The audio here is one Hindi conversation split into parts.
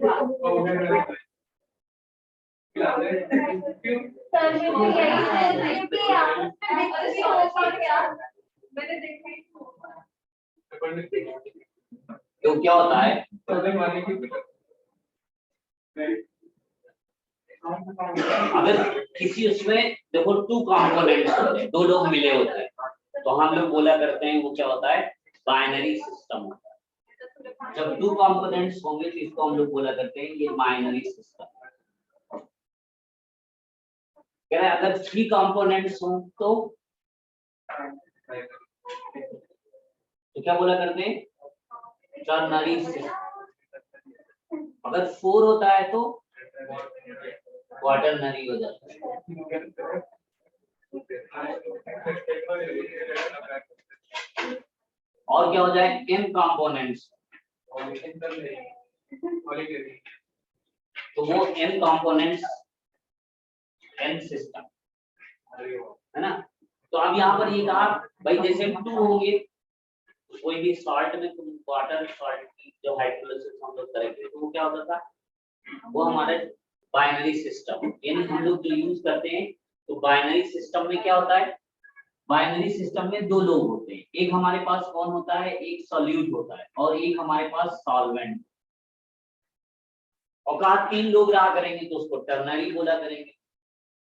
तो क्या होता है, अगर किसी उसमें देखो टू कंपोनेंट्स होते हैं, दो लोग मिले होते हैं, तो हम लोग बोला करते हैं वो क्या होता है, बाइनरी सिस्टम होता है। जब टू कंपोनेंट्स होंगे तो इसको हम लोग बोला करते हैं ये बाइनरी सिस्टम। कह रहे हैं अगर थ्री कंपोनेंट्स हो तो क्या बोला करते हैं, टर्नरी सिस्टम। अगर फोर होता है तो क्वाटरनरी हो जाता है। और क्या हो जाए, n कंपोनेंट्स, तो वो n कंपोनेंट्स n सिस्टम है ना। तो अब यहाँ पर ये कहा भाई जैसे टू होंगे, कोई भी सॉल्ट में तुम वाटर सॉल्ट की जो हाइड्रोलाइसिस हम लोग करेंगे तो वो क्या होता था, वो हमारे बाइनरी सिस्टम, यानी हम लोग जो यूज करते हैं, तो बाइनरी सिस्टम में क्या होता है, बाइनरी सिस्टम में दो लोग होते हैं, एक हमारे पास कौन होता है, एक सॉल्यूट होता है और एक हमारे पास सॉल्वेंट। और कहा तीन लोग रहा करेंगे तो उसको टर्नरी बोला करेंगे।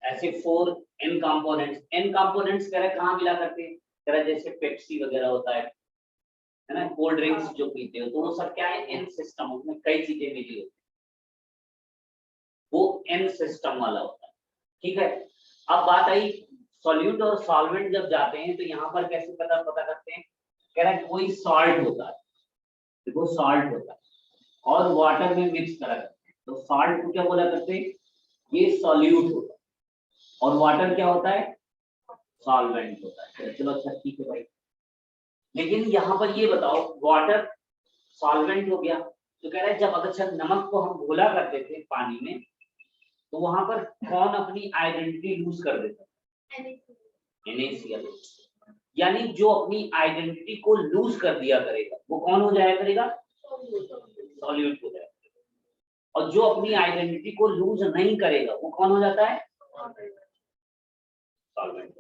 ऐसे फोर एन कंपोनेंट्स कह रहे कहाँ मिला करते हैं, कह रहे जैसे पेप्सी वगैरह होता है ना, कोल्ड ड्रिंक्स जो पीते हो तो वो सब क्या है, एन सिस्टम, उसमें कई चीजें मिली होती है, वो एन सिस्टम वाला होता है। ठीक है, अब बात आई सॉल्यूट और सॉल्वेंट जब जाते हैं तो यहाँ पर कैसे पता करते हैं, कह रहा है कोई सॉल्ट होता है, देखो सॉल्ट होता है और वाटर में मिक्स करा करते हैं, तो सॉल्ट को क्या बोला करते हैं, ये सॉल्यूट होता है और वाटर क्या होता है, सॉल्वेंट होता है। चलो अच्छा ठीक है भाई, लेकिन यहाँ पर ये बताओ वाटर सॉल्वेंट हो गया, तो कह रहा है जब अगर नमक को हम घोला करते थे पानी में तो वहां पर कौन अपनी आइडेंटिटी लूज कर देता है, NaCl। यानी जो अपनी आइडेंटिटी को लूज कर दिया करेगा वो कौन हो जाया करेगा, सॉल्यूट हो जाएगा, और जो अपनी आइडेंटिटी को लूज नहीं करेगा वो कौन हो जाता है, सॉल्वेंट।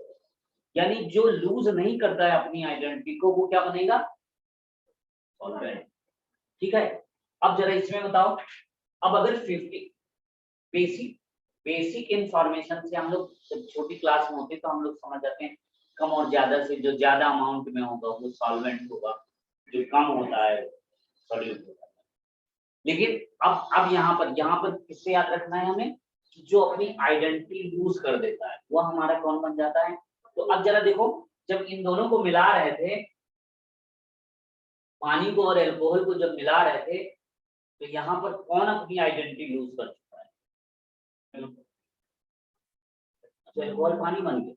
यानी जो लूज नहीं करता है अपनी आइडेंटिटी को वो क्या बनेगा, सॉल्वेंट। ठीक है, अब जरा इसमें बताओ, अब अगर 50 बेसिक इंफॉर्मेशन से हम लोग जब छोटी क्लास में होते तो हम लोग समझ जाते हैं कम और ज्यादा से जो ज्यादा अमाउंट में होगा वो सॉल्वेंट होगा, जो कम होता है सॉल्यूट होगा। लेकिन अब यहाँ पर किससे याद रखना है हमें, जो अपनी आइडेंटिटी लूज कर देता है वो हमारा कौन बन जाता है। तो अब जरा देखो, जब इन दोनों को मिला रहे थे, पानी को और एल्कोहल को जब मिला रहे थे, तो यहाँ पर कौन अपनी आइडेंटिटी लूज कर चुका है, अच्छा एल्कोहल पानी बन गया।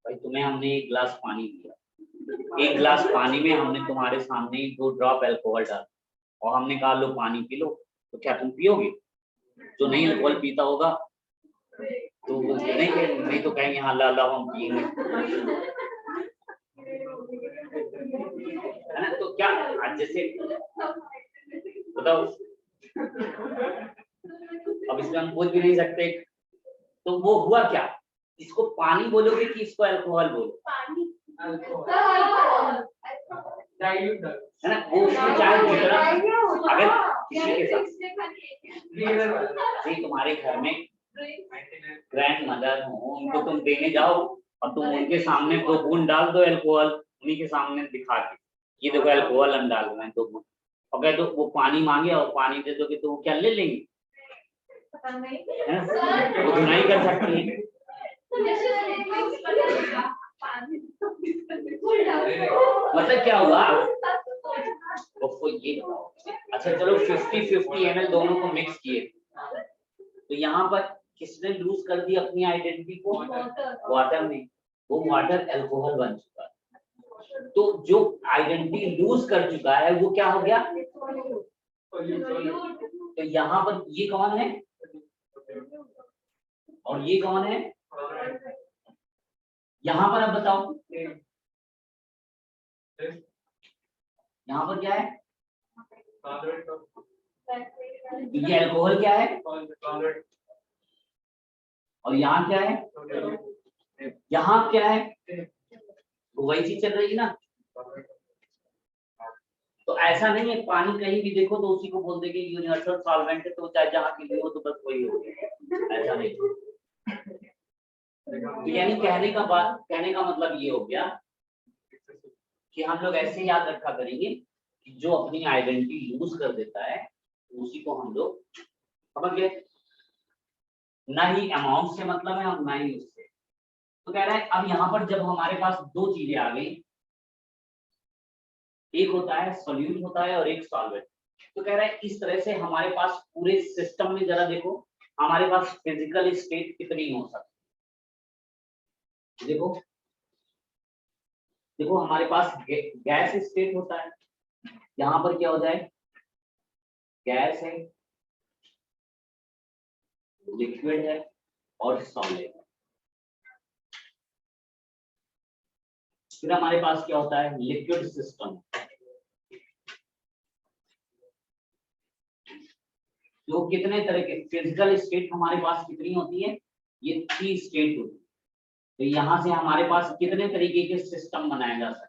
भाई तुम्हें हमने एक गिलास पानी दिया, एक गिलास पानी में हमने तुम्हारे सामने 2 ड्रॉप अल्कोहल डाला और हमने कहा लो पानी पी लो, तो क्या तुम पियोगे, जो नहीं अल्कोहल पीता होगा तो नहीं तो कहेंगे हाँ ला हम पिएंगे, है ना। तो क्या आज जैसे बताओ, अब इसमें हम बोल भी नहीं सकते, तो वो हुआ क्या, इसको पानी बोलोगे कि इसको अल्कोहल बोलो, है ना। वो उसमें चाहे जितना, अगर किसी के साथ तुम्हारे घर में ग्रैंड मदर हो, उनको तुम देने जाओ और तुम उनके सामने 2 बूंद डाल दो अल्कोहल, उन्हीं के सामने दिखा के ये देखो अल्कोहल हम डाल रहे हैं 2 बूंद, और कह दो वो पानी मांगे और पानी दे दोगे तो वो क्या ले लेंगे, वो धुनाई कर सकती है। मतलब क्या हुआ, ये अच्छा चलो 50-50 ml दोनों को मिक्स किए, तो यहाँ पर किसने लूज कर दी अपनी आइडेंटिटी को, वाटर ने, वो वाटर अल्कोहल बन चुका है। तो जो आइडेंटिटी लूज कर चुका है वो क्या हो गया, तो यहाँ पर ये कौन है और ये कौन है, यहाँ पर अब बताओ, यहाँ पर क्या है, ये अल्कोहल क्या है, और यहाँ क्या है, यहाँ क्या है, तो वही चीज चल रही है ना। तो ऐसा नहीं है पानी कहीं भी देखो तो उसी को बोल देंगे यूनिवर्सल सॉल्वेंट है, तो चाहे जहाँ की भी हो तो बस वही हो गया, ऐसा नहीं। तो यानी कहने का मतलब ये हो गया कि हम लोग ऐसे याद रखा करेंगे कि जो अपनी आइडेंटिटी यूज कर देता है उसी को हम लोग समझ गए, ना ही अमाउंट से मतलब है और ना ही उससे। तो कह रहा है अब यहाँ पर जब हमारे पास दो चीजें आ गई, एक होता है सॉल्यूट होता है और एक सॉल्वेंट, तो कह रहा है इस तरह से हमारे पास पूरे सिस्टम में जरा देखो हमारे पास फिजिकल स्टेट कितनी हो सकती है। देखो देखो हमारे पास गैस स्टेट होता है, यहाँ पर क्या हो जाए, गैस है, लिक्विड है और सॉलिड। फिर हमारे पास क्या होता है, लिक्विड सिस्टम, जो कितने तरह के फिजिकल स्टेट हमारे पास कितनी होती है, ये 3 स्टेट होती है। तो यहाँ से हमारे पास कितने तरीके के सिस्टम बनाए जा सकते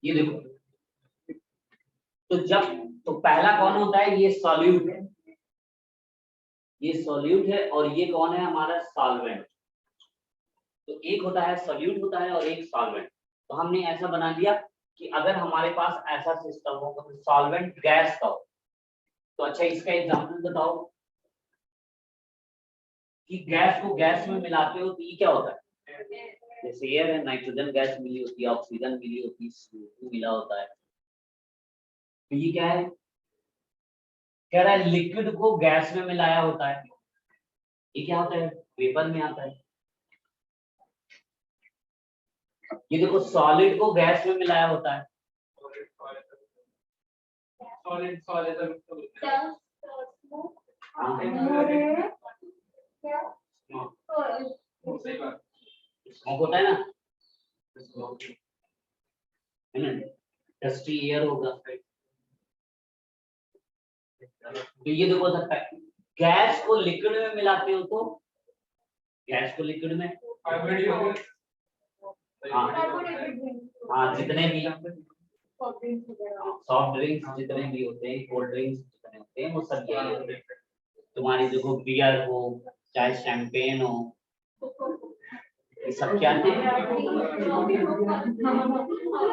ये देखो, तो पहला कौन होता है, ये सॉल्यूट है, ये सॉल्यूट है और ये कौन है हमारा सॉल्वेंट। तो एक होता है सॉल्यूट होता है और एक सॉल्वेंट। तो हमने ऐसा बना दिया कि अगर हमारे पास ऐसा सिस्टम हो तो सॉल्वेंट गैस का हो, तो अच्छा इसका एग्जांपल बताओ कि गैस को गैस में मिलाते हो तो ये क्या होता है, जैसे एयर है, नाइट्रोजन गैस मिली होती है, ऑक्सीजन मिली होती है, CO2 मिला होता है, तो ये क्या है, कह रहा है लिक्विड को गैस में मिलाया होता है, ये क्या होता है, वेपर में आता है। ये देखो सॉलिड को गैस में मिलाया होता है, सॉलिड सॉलिड स्मोक होता है ना, डस्टी एयर होगा। तो ये देखो सकता है गैस को लिक्विड में मिलाते हो तो गैस को लिक्विड में, हाँ हाँ जितने भी सॉफ्ट ड्रिंक्स जितने भी होते हैं, कोल्ड ड्रिंक्स जितने होते हैं वो सब यही होते हैं। तुम्हारी देखो बियर हो चाहे शैंपेन हो, ये सब क्या थे,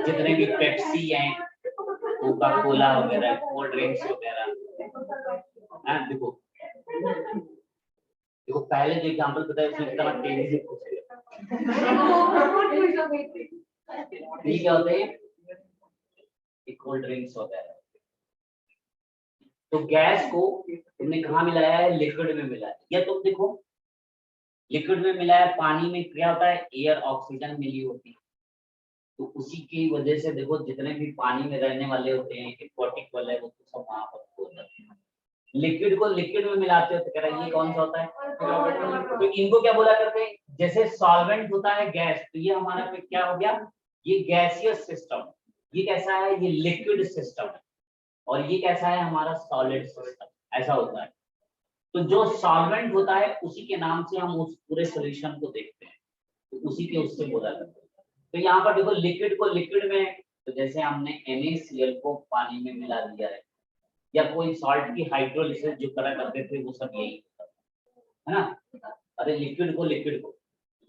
जितने भी पेप्सी हैं, कोका कोला वगैरह, कोल्ड ड्रिंक्स वगैरह, हाँ देखो देखो पहले जो एग्जांपल बताया उसमें कितना तेजी से पूछेगा, ये क्या होते हैं, कोल्ड ड्रिंक्स वगैरह। तो गैस को तुमने कहाँ मिलाया है, लिक्विड में मिलाया है, या तुम देखो लिक्विड में मिलाया पानी में क्या होता है, एयर ऑक्सीजन मिली होती है, तो उसी की वजह से देखो जितने भी पानी में रहने वाले होते हैं एक्वाटिक वाले वो तो सब वहां पर हो जाते हैं। लिक्विड को लिक्विड में मिलाते हो तो कह रहा है ये कौन सा होता है, तो इनको क्या बोला करते हैं, जैसे सॉल्वेंट होता है गैस, तो ये हमारा पे क्या हो गया, ये गैसियस सिस्टम, ये कैसा है, ये लिक्विड सिस्टम है, और ये कैसा है हमारा सॉलिड सिस्टम, ऐसा होता है। तो जो सॉल्वेंट होता है उसी के नाम से हम उस पूरे सॉल्यूशन को देखते हैं, तो उसी के उससे बोला करते हैं। तो यहाँ पर देखो लिक्विड को लिक्विड में, तो जैसे हमने NaCl को पानी में मिला दिया है, या कोई सॉल्ट की हाइड्रोलिसिस जो करा करते थे वो सब यही है ना। अरे लिक्विड को लिक्विड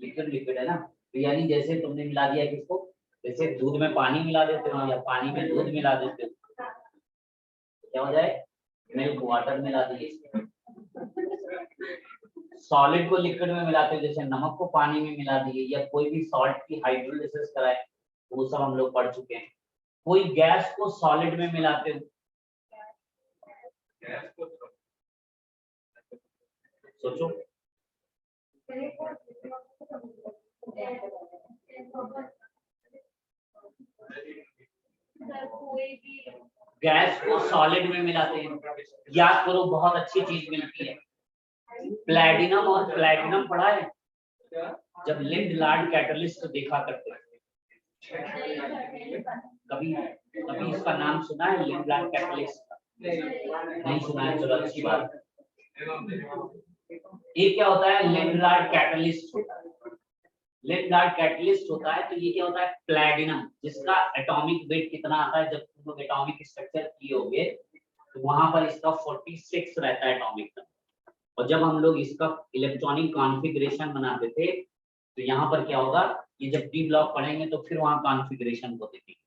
लिक्विड है ना, तो यानी जैसे तुमने मिला दिया किसको, जैसे दूध में पानी मिला देते हो या पानी में दूध मिला देते हो, क्या हो जाए, मिल्क वाटर मिला दिए। सॉलिड को लिक्विड में मिलाते हो, जैसे नमक को पानी में मिला दिए, या कोई भी सॉल्ट की हाइड्रोलिसिस कराए, वो सब हम लोग पढ़ चुके हैं। कोई गैस को सॉलिड में मिलाते हो, सोचो गैस को सॉलिड में मिलाते हैं। याद करो, बहुत अच्छी चीज मिलती है प्लैटिनम, और प्लैटिनम पढ़ा है जब लिंड लार्ड कैटलिस्ट देखा करते हैं। कभी कभी इसका नाम सुना है लिंड लार्ड कैटलिस्ट? नहीं सुना है, चलो अच्छी बात। ये क्या होता है? लिंड लार्ड कैटलिस्ट होता है। लिंड लार्ड कैटलिस्ट होता है तो ये क्या होता है? प्लैटिनम, जिसका एटॉमिक वेट कितना आता है, जब तुम लोग एटॉमिक स्ट्रक्चर किए होगे तो वहां पर इसका 46 रहता है एटॉमिक नंबर। और जब हम लोग इसका इलेक्ट्रॉनिक कॉन्फ़िगरेशन बनाते थे तो यहाँ पर क्या होगा, ये जब डी ब्लॉक पढ़ेंगे तो फिर वहां कॉन्फ़िगरेशन को देखेंगे।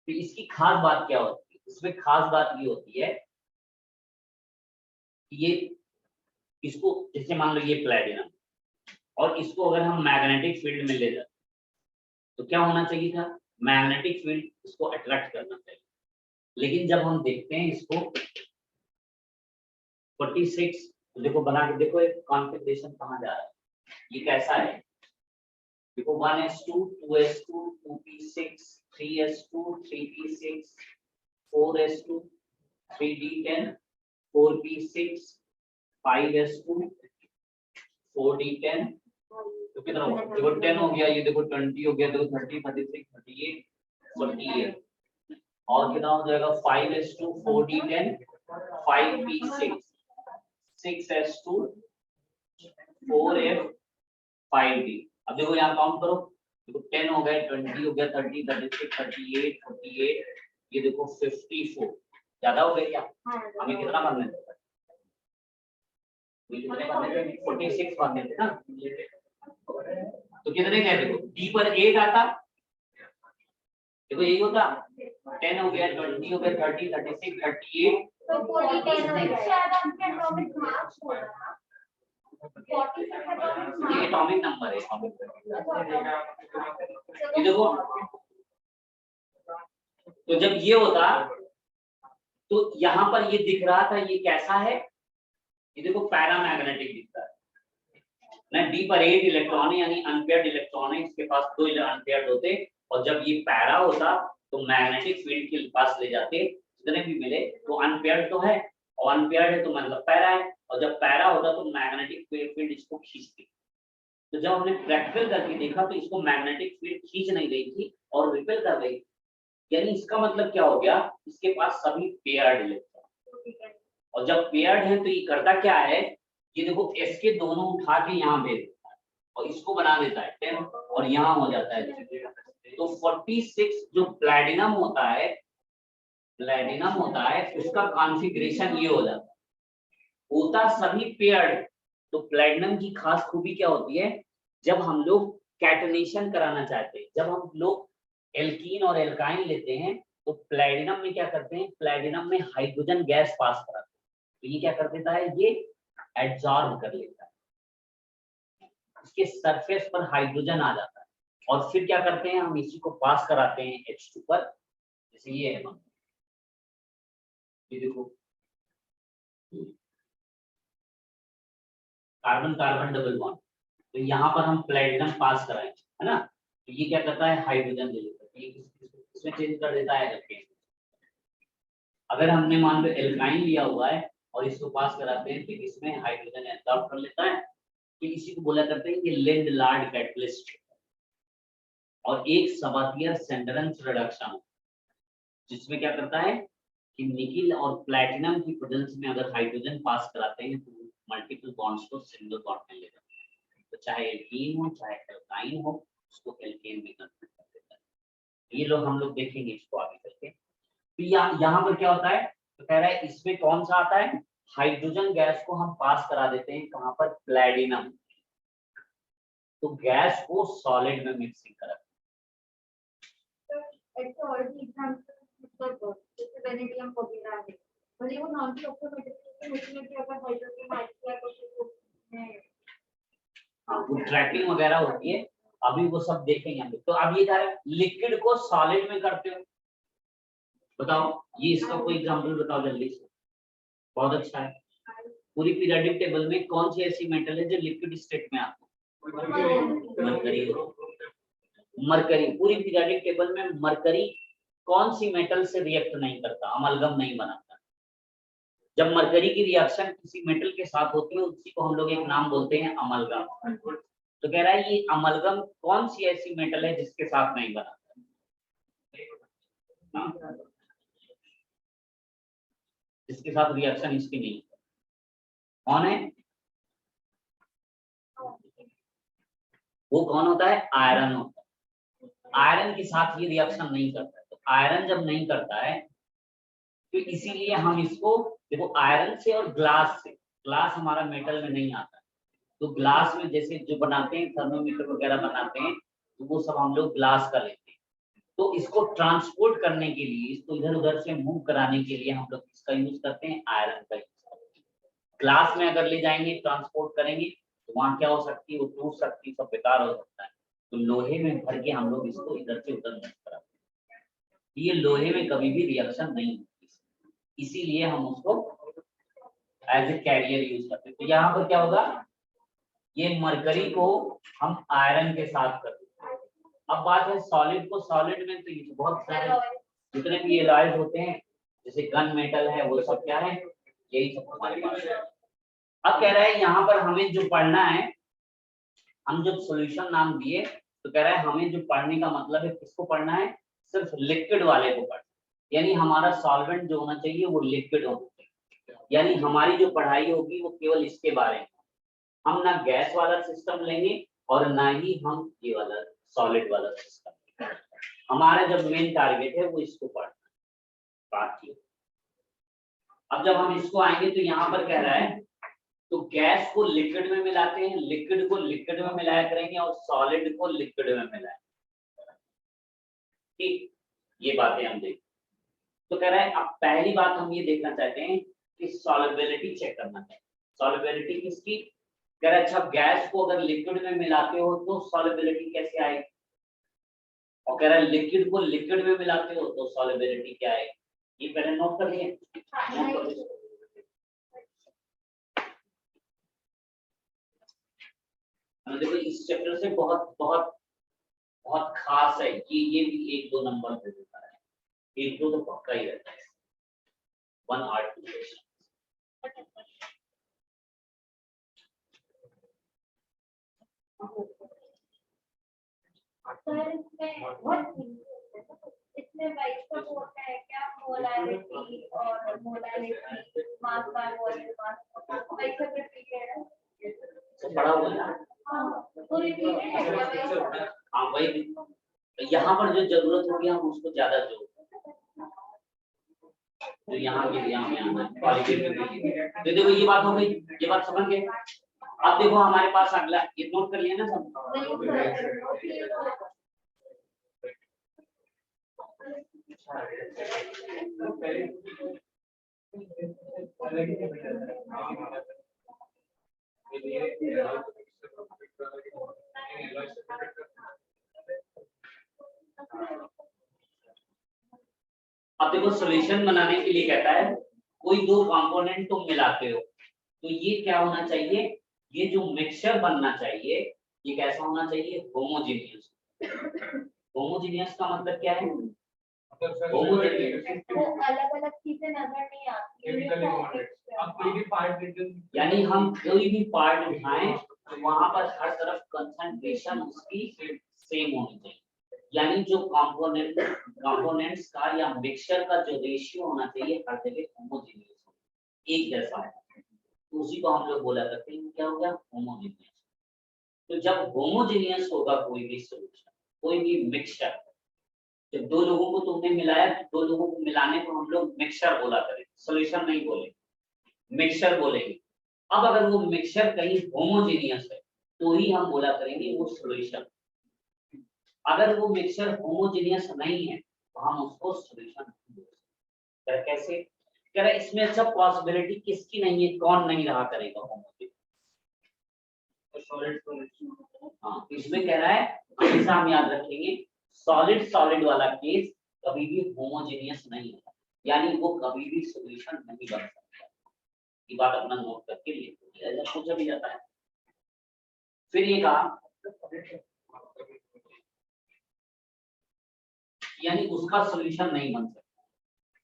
तो इसकी खास बात क्या होती है? इसमें खास बात ये होती है कि ये इसको, जैसे मान लो ये प्लैटिनम, और इसको अगर हम मैग्नेटिक फील्ड में ले जाते तो क्या होना चाहिए था? मैग्नेटिक फील्ड इसको अट्रैक्ट करना चाहिए। लेकिन जब हम देखते हैं इसको 46, तो देखो बना के देखो एक कॉन्फ़िगरेशन कहाँ जा रहा है, ये कैसा है? देखो 1s2 2s2 2p6 3s2 3p6 4s2 3d10 4p6 5s2 4d10, तो कितना होगा? देखो 10 हो गया, ये देखो 20 हो गया, देखो 30 36 38 48, और कितना हो जाएगा? 5s2 4d10 5p6 6s2 4f 5d। अब देखो यहाँ काउंट करो, देखो 10 हो गया, 20 हो गया, 30 36 38 48, ये देखो 54। ज्यादा हो गया क्या? हमें कितना करना है? 46 करने थे ना, तो कितने गए? देखो डी पर 8 आता, देखो यही होता, 10 हो गया, 20 हो गया, 30 36 38, तो 40 10 में शायद आपके एटॉमिक मास होगा ना, 46 ये एटॉमिक नंबर है। ये देखो, तो जब ये होता तो यहाँ पर ये दिख रहा था, ये कैसा है? ये देखो पैरामैग्नेटिक दिखता है ना, डी पर 8 इलेक्ट्रॉन है, यानी अनपेयर्ड इलेक्ट्रॉन है, इसके पास 2 अनपेयर्ड होते, और जब ये पैरा होता तो मैग्नेटिक फील्ड के पास ले जाते, जितने भी मिले तो अनपेयर्ड तो है, और अनपेयर्ड है तो मतलब पैरा है, और जब पैरा होता तो मैग्नेटिक फील्ड इसको खींचती। तो जब हमने प्रैक्टिकल करके देखा तो इसको मैग्नेटिक फील्ड खींच नहीं रही थी और रिपेल कर रही थी, यानी इसका मतलब क्या हो गया? इसके पास सभी पेयर्ड इलेक्ट्रॉन, और जब पेयर्ड है तो ये करता क्या है? ये देखो s के दोनों उठा के यहाँ भेज देता है और इसको बना देता है 10, और यहाँ हो जाता है 3। तो 46 जो प्लैटिनम होता है, उसका कॉन्फ़िगरेशन ये हो जाता है, होता सभी पेयर्ड। तो प्लैटिनम की खास खूबी क्या होती है? जब हम लोग कैटनेशन कराना चाहते हैं, जब हम लोग एल्कीन और एल्काइन लेते हैं तो प्लैटिनम में क्या करते हैं? प्लैटिनम में हाइड्रोजन गैस पास कराते हैं, तो ये क्या कर देता है? ये एब्जॉर्ब कर लेता है, इसके सरफेस पर हाइड्रोजन आ जाता है, और फिर क्या करते हैं? हम इसी को पास कराते हैं H2 पर, जैसे ये है, ये देखो कार्बन कार्बन डबल बॉन्ड, तो यहाँ पर हम प्लैटिनम पास कराएंगे, है ना? तो ये क्या करता है? हाइड्रोजन दे देता है, ये इसमें चेंज कर देता है। अगर हमने मान लो एल्काइन लिया हुआ है और इसको पास कराते हैं तो इसमें हाइड्रोजन एब्जॉर्ब कर लेता है, तो इसी को बोला करते हैं कि लिंड लार्ड कैटलिस्ट। और एक सबाथियर सेंडरेंस रिडक्शन, जिसमें क्या करता है कि निकिल और प्लैटिनम की प्रेजेंस में अगर हाइड्रोजन पास कराते हैं तो मल्टीपल बॉन्ड्स को सिंगल बॉन्ड में ले जाते हैं, तो चाहे एल्कीन हो चाहे एल्काइन हो, उसको एल्केन में कन्वर्ट कर देता है। ये लोग हम लोग देखेंगे इसको आगे करके। तो यहाँ पर क्या होता है? तो कह रहा है इसमें कौन सा आता है? हाइड्रोजन गैस को हम पास करा देते हैं कहाँ पर? प्लैटिनम। तो गैस को सॉलिड में मिक्सिंग करा, ट्रैकिंग वगैरह होती है, अभी वो सब देखेंगे हम लोग। तो अब ये कह रहे हैं लिक्विड को सॉलिड में करते हो, बताओ ये इसका कोई एग्जांपल बताओ जल्दी से। बहुत अच्छा है। पूरी पीरियोडिक टेबल में कौन सी ऐसी मेटल है जो लिक्विड स्टेट में आती है? मरकरी। मरकरी पूरी पीरियोडिक टेबल में मरकरी कौन सी मेटल से रिएक्ट नहीं करता, अमलगम नहीं बनाता। जब मरकरी की रिएक्शन किसी मेटल के साथ होती है उसी को हम लोग एक नाम बोलते हैं अमलगम। तो कह रहा है ये अमलगम कौन सी ऐसी मेटल है जिसके साथ नहीं बनाता। जिसके साथ रिएक्शन इसकी नहीं, कौन है वो? कौन होता है? आयरन होता है। आयरन के साथ ये रिएक्शन नहीं करता है। तो आयरन जब नहीं करता है तो इसीलिए हम इसको देखो आयरन से और ग्लास से, ग्लास हमारा मेटल में नहीं आता है, तो ग्लास में जैसे जो बनाते हैं थर्मोमीटर वगैरह बनाते हैं तो वो सब हम लोग ग्लास का लेते हैं। तो इसको ट्रांसपोर्ट करने के लिए, इसको इधर उधर से मूव कराने के लिए हम लोग इसका यूज करते हैं, आयरन का यूज करते हैं। ग्लास में अगर ले जाएंगे ट्रांसपोर्ट करेंगे तो वहां क्या हो सकती है, वो टूट सकती है, सब बेकार हो सकता है। तो लोहे में भर के हम लोग इसको इधर से उधर मूव कराते हैं। ये लोहे में कभी भी रिएक्शन नहीं होती, इसीलिए हम उसको एज ए कैरियर यूज करते हैं। तो यहाँ पर क्या होगा, ये मरकरी को हम आयरन के साथ करते हैं। अब बात है सॉलिड को, सॉलिड में तो ये बहुत सारे जितने भी एलॉयज होते हैं जैसे गन मेटल है वो सब क्या है, यही सब हमारे पास है। अब कह रहा है यहाँ पर हमें जो पढ़ना है, हम जब सॉल्यूशन नाम दिए तो कह रहा है हमें जो पढ़ने का मतलब है किसको पढ़ना है, सिर्फ लिक्विड वाले को पढ़ना, यानी हमारा सॉल्वेंट जो होना चाहिए वो लिक्विड होना चाहिए। यानी हमारी जो पढ़ाई होगी वो केवल इसके बारे में, हम ना गैस वाला सिस्टम लेंगे और ना ही हम ये वाला सॉलिड वाला सिस्टम। हमारा जब मेन टारगेट है वो इसको पढ़ना बात की। अब जब हम इसको आएंगे तो यहाँ पर कह रहा है तो गैस को लिक्विड में मिलाते हैं, लिक्विड को लिक्विड में मिलाया करेंगे और सॉलिड को लिक्विड में मिलाया। ठीक, ये बातें हम देखें। तो कह रहा है अब पहली बात हम ये देखना चाहते हैं कि सॉल्युबिलिटी चेक करना चाहिए। सॉल्युबिलिटी किसकी? कह रहा है अच्छा गैस को अगर लिक्विड में मिलाते हो तो सॉल्युबिलिटी कैसे आएगी, और कह रहा है लिक्विड को लिक्विड में मिलाते हो तो सॉल्युबिलिटी क्या है। ये पहले नोट कर लिए, नोट कर लिए। देखो इस चैप्टर से बहुत बहुत बहुत खास है कि ये भी 1-2 नंबर दे देता है, 1-2 तो पक्का ही रहता है, 1 or 2 क्वेश्चन। इसमें वाइस का होता है क्या, मोलारिटी और मोलारिटी, मास बार वॉल्यूम मास, वाइस का पीरियड है तो पढ़ा हुआ है पूरी पीरियड है क्या वाइस? हाँ वही, यहाँ पर जो जरूरत होगी हम उसको ज्यादा जोड़, जो यहाँ के लिए हमें आना है क्वालिटेटिव के लिए। तो देखो ये बात हो गई, ये बात समझ गए। अब देखो हमारे पास अगला, ये नोट कर लिया ना सब। अब देखो सॉल्यूशन बनाने के लिए कहता है कोई 2 कंपोनेंट तुम मिलाते हो तो ये क्या होना चाहिए, ये जो मिक्सचर बनना चाहिए ये कैसा होना चाहिए, होमोजेनियस। होमोजेनियस का मतलब क्या है, होमोजेनियस वो अलग-अलग चीजें नजर नहीं आती, यानी हम कोई भी पार्ट उठाएं तो वहां पर हर तरफ कंसंट्रेशन उसकी सेम होनी चाहिए। यानी जो कंपोनेंट्स का या मिक्सचर का जो रेशियो होना चाहिए हर जगह होमोजेनियस हो, एक जैसा है, तो उसी को हम लोग बोला करते हैं क्या हो गया, होमोजेनियस। तो जब होमोजेनियस होगा कोई भी सॉल्यूशन, कोई भी मिक्सचर, जब 2 लोगों को तुमने मिलाया, 2 लोगों को मिलाने को हम लोग मिक्सचर बोला करेंगे, सॉल्यूशन नहीं बोलेंगे, मिक्सचर बोलेंगे। अब अगर वो मिक्सचर कहीं होमोजेनियस है तो ही हम बोला करेंगे वो सॉल्यूशन। अगर वो मिक्सचर होमोजेनियस नहीं है तो हम उसको सॉल्यूशन नहीं बोल सकते। कैसे कह रहा है, इसमें अच्छा पॉसिबिलिटी किसकी नहीं है, कौन नहीं रहा करेगा होमोजेनियस, हाँ इसमें कह रहा है हमेशा हम याद रखेंगे सॉलिड सॉलिड वाला केस कभी भी होमोजेनियस नहीं होता, यानी वो कभी भी सॉल्यूशन नहीं बन सकता। ये बात अपना नोट करके लिए पूछा भी जाता है। फिर ये कहा यानी उसका सोल्यूशन नहीं बन सकता।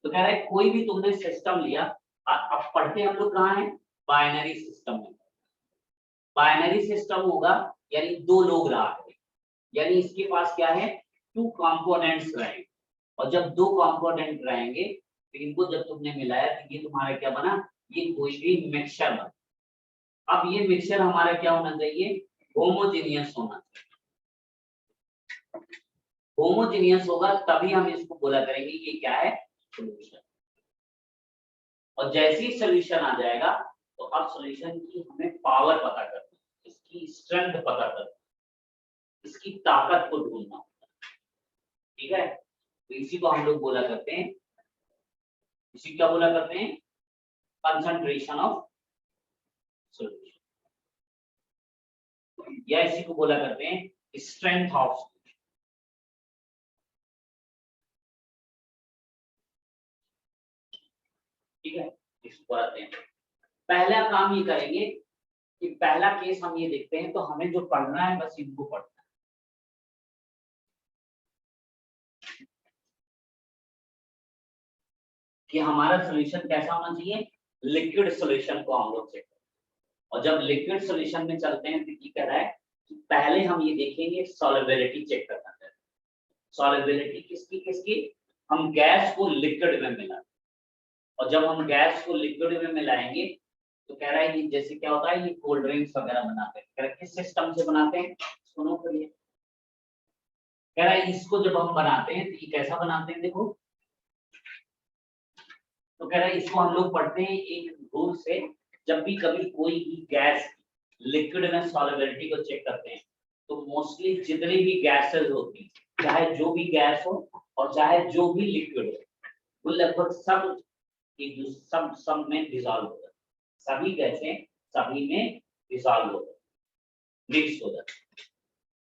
तो कह रहा है कोई भी तुमने सिस्टम लिया, अब पढ़ते हम लोग कहाँ है, बाइनरी सिस्टम में। बाइनरी सिस्टम होगा यानी दो लोग रहा है, यानी इसके पास क्या है, टू कंपोनेंट्स रहेंगे, और जब दो कंपोनेंट रहेंगे तो इनको जब तुमने मिलाया तो ये तुम्हारा क्या बना, ये कोई भी मिक्सचर बना। अब ये मिक्सचर हमारा क्या होना चाहिए, होमोजेनियस होना चाहिए। होमोजेनियस होगा तभी हम इसको बोला करेंगे ये क्या है, सॉल्यूशन। और जैसे ही सॉल्यूशन आ जाएगा तो अब सॉल्यूशन की हमें पावर पता करनी है, इसकी स्ट्रेंथ पता करनी, इसकी ताकत को ढूंढना होता है। ठीक है, तो इसी को हम लोग बोला करते हैं, इसी क्या बोला करते हैं, कंसंट्रेशन ऑफ सॉल्यूशन, या इसी को बोला करते हैं स्ट्रेंथ ऑफ सॉल्यूशन। ठीक है, इसको आते हैं। पहला काम ये करेंगे कि पहला केस हम ये देखते हैं, तो हमें जो पढ़ना है बस इनको पढ़ना है। कि हमारा सॉल्यूशन कैसा होना चाहिए, लिक्विड सॉल्यूशन को हम लोग चेक, और जब लिक्विड सॉल्यूशन में चलते हैं तो क्या कह रहा है कि पहले हम ये देखेंगे सॉल्युबिलिटी चेक करना है। सॉल्युबिलिटी किसकी किसकी, हम गैस को लिक्विड में मिला, और जब हम गैस को लिक्विड में मिलाएंगे तो कह रहा है कि जैसे क्या होता है, ये कोल्ड ड्रिंक्स वगैरह बनाते हैं, कह रहा है किस सिस्टम से बनाते हैं, सुनो करिए। कह रहा है इसको जब हम बनाते हैं तो ये कैसा बनाते हैं, देखो। तो कह रहा है इसको हम लोग पढ़ते हैं एक रूल से, जब भी कभी कोई भी गैस लिक्विड में सॉल्युबिलिटी को चेक करते हैं तो मोस्टली जितनी भी गैसेस होती हैं, चाहे जो भी गैस हो और चाहे जो भी लिक्विड हो, वो लगभग सब सब में डिसॉल्व हो जाता है। सभी गैसें सभी में डिसॉल्व हो जाती, मिक्स हो जाती,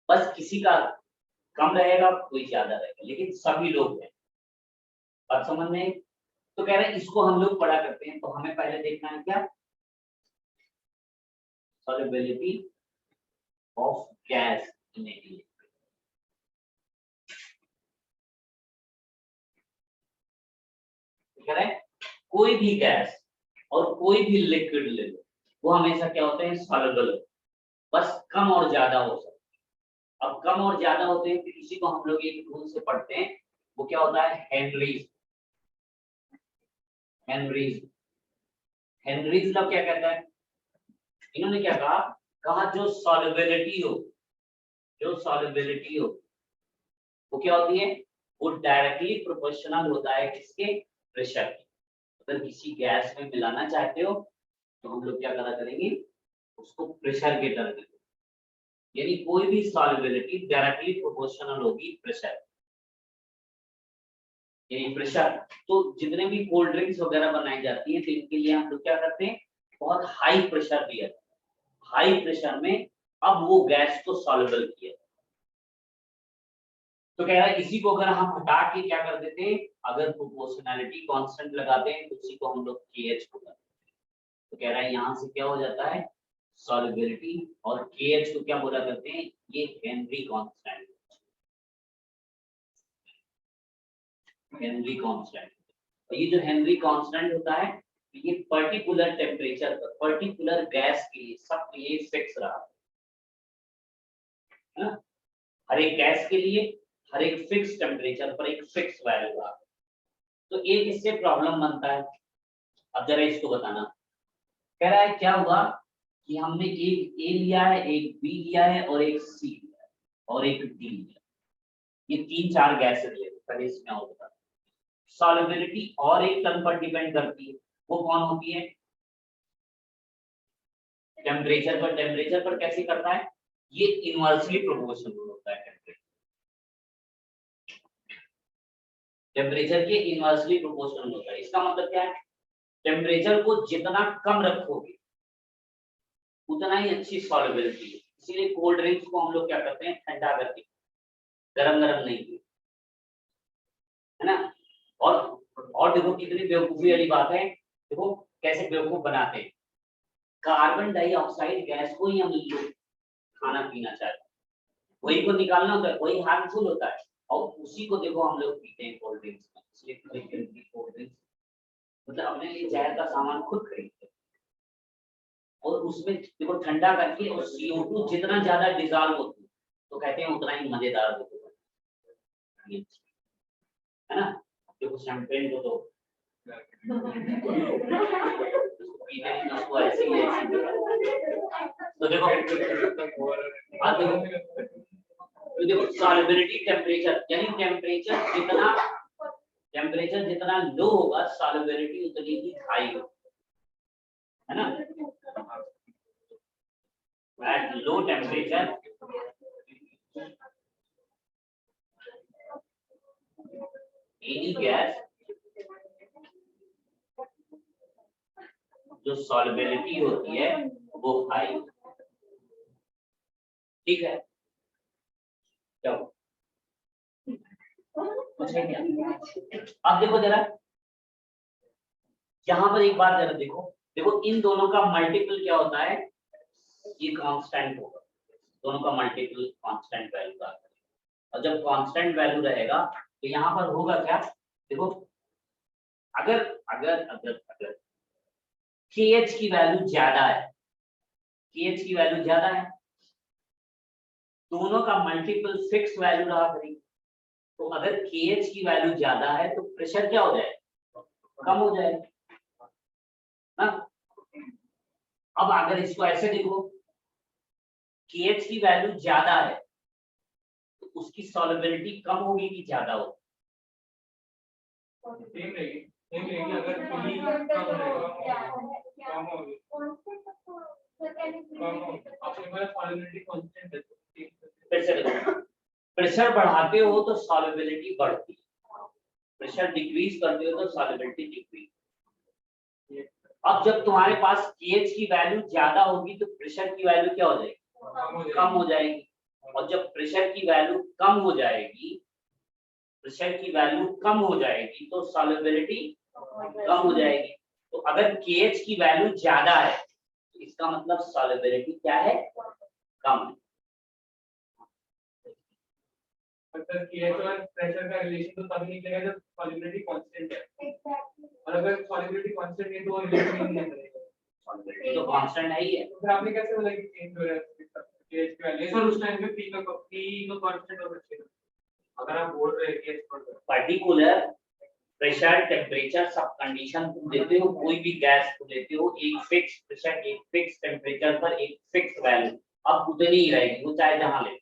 बस किसी का कम रहेगा कोई ज्यादा रहेगा, लेकिन सभी लोग हैं। बात समझ में? तो कह रहे हैं इसको हम लोग पढ़ा करते हैं, तो हमें पहले देखना है क्या, solubility of gas in a liquid। कह रहे हैं कोई भी गैस और कोई भी लिक्विड ले लो, वो हमेशा क्या होते हैं, सॉल्युबल, बस कम और ज्यादा हो सकते हैं। अब कम और ज्यादा होते हैं तो इसी को हम लोग एक रूल से पढ़ते हैं, वो क्या होता है, हेनरीज। हेनरीज हेनरीज लॉ क्या कहता है, इन्होंने क्या कहा, कहा जो सॉल्युबिलिटी हो, जो सॉल्युबिलिटी हो वो क्या होती है, वो डायरेक्टली प्रोपोर्शनल होता है किसके, प्रेशर के। अगर किसी गैस में मिलाना चाहते हो तो हम लोग क्या करा करेंगे, उसको प्रेशर के टर्म में, यानी कोई भी सॉल्युबिलिटी डायरेक्टली प्रोपोर्शनल होगी प्रेशर, यानी प्रेशर। तो जितने भी कोल्ड ड्रिंक्स वगैरह बनाई जाती है तो इनके लिए हम लोग क्या करते हैं, बहुत हाई प्रेशर दिया, हाई प्रेशर में अब वो गैस को सॉल्युबल किया। तो कह रहा है इसी को अगर हम हटा के क्या कर देते हैं, अगर प्रोपोर्शनैलिटी कांस्टेंट लगाते हैं तो उसी को हम लोग KH को करते हैं। तो कह रहा है यहाँ से क्या हो जाता है, सॉल्युबिलिटी, और KH को क्या बोला करते हैं, ये हेनरी कांस्टेंट, हेनरी कांस्टेंट। और ये जो हेनरी कांस्टेंट होता है ये पर्टिकुलर टेम्परेचर पर पर्टिकुलर गैस के लिए सबके लिए फिक्स रहा है ना, हर एक गैस के लिए हर एक फिक्स टेम्परेचर पर एक फिक्स वैल्यू रहा। तो एक इससे प्रॉब्लम बनता है, अब जरा इसको बताना। कह रहा है क्या हुआ कि हमने एक ए लिया है, एक बी लिया है और एक सी लिया है और एक डी लिया, ये 3-4 गैसेस ले लो, पहले इसमें और बता। सॉल्युबिलिटी और एक टर्म पर डिपेंड करती है, वो कौन होती है, टेम्परेचर पर। टेम्परेचर पर कैसे करता है, ये इनवर्सली प्रोपोर्शनल होता है, टेम्परेचर के इनवर्सली प्रोपोर्शनल होता है। इसका मतलब क्या है, टेम्परेचर को जितना कम रखोगे उतना ही अच्छी सॉल्युबिलिटी है। इसीलिए कोल्ड ड्रिंक्स को हम लोग क्या करते हैं, ठंडा करके, गरम गरम नहीं पीते, है ना। और देखो कितनी बेवकूफी वाली बात है, देखो कैसे बेवकूफ बनाते हैं। कार्बन डाइऑक्साइड गैस को ही हम लोग खाना पीना चाहते हैं, वही को निकालना होता है, वही हार्मफुल होता है, और उसी को देखो हम लोग पीते हैं कोल्ड ड्रिंक्स में, इसलिए कोल्ड ड्रिंक्स मतलब अपने लिए जहर का सामान खुद खरीदते हैं, और उसमें देखो ठंडा करके और CO2 जितना ज्यादा डिजॉल्व होती है तो कहते हैं उतना ही मजेदार होता है ना। देखो शैंपेन को तो पीते हैं उसको ऐसे ही तो देखो तो देखो सॉल्युबिलिटी टेम्परेचर, यानी टेम्परेचर जितना लो होगा सॉल्युबिलिटी उतनी ही हाई होगी, है ना। At low temperature any gas जो solubility होती है वो हाई, ठीक है। चलो कुछ है क्या? अब देखो जरा यहाँ पर एक बात जरा देखो, देखो इन दोनों का मल्टीपल क्या होता है, ये कांस्टेंट होगा, दोनों का मल्टीपल कांस्टेंट वैल्यू का, और जब कांस्टेंट वैल्यू रहेगा तो यहाँ पर होगा क्या, देखो अगर अगर अगर अगर KH की वैल्यू ज्यादा है, KH की वैल्यू ज्यादा है, दोनों का मल्टीपल फिक्स वैल्यू रहा करेगी, तो अगर KH की वैल्यू ज्यादा है तो प्रेशर क्या हो जाएगा, कम हो जाएगा ना। अब अगर इसको ऐसे देखो KH की वैल्यू ज्यादा है तो उसकी सॉल्युबिलिटी कम होगी कि ज्यादा होगी, प्रेशर बढ़ाते हो तो सॉल्युबिलिटी बढ़ती है, प्रेशर डिक्रीज करते हो तो सॉल्युबिलिटी डिक्रीज। अब जब तुम्हारे पास KH की वैल्यू ज्यादा होगी तो प्रेशर की वैल्यू क्या हो जाएगी, कम हो जाएगी, और जब प्रेशर की वैल्यू कम हो जाएगी, प्रेशर की वैल्यू कम हो जाएगी तो सॉल्युबिलिटी कम हो जाएगी। तो अगर KH की वैल्यू ज्यादा है तो इसका मतलब सॉल्युबिलिटी क्या है, कम है। KH और प्रेशर का रिलेशन तो तभी निकलेगा जब सॉल्युबिलिटी कांस्टेंट है, और अगर सॉल्युबिलिटी कांस्टेंट है तो वो रिलेशन ही नहीं बनेगा, सॉल्युबिलिटी तो कांस्टेंट है ही है। तो फिर आपने कैसे बोला कि चेंज हो रहा है KH की वैल्यू, सर उस टाइम पे P का कांस्टेंट होना चाहिए, अगर आप बोल रहे हैं कि पर्टिकुलर प्रेशर टेम्परेचर सब कंडीशन तुम देते हो, कोई भी गैस को लेते हो, एक फिक्स प्रेशर एक फिक्स टेम्परेचर पर एक फिक्स वैल्यू, अब उतनी ही रहेगी वो चाहे जहां ले।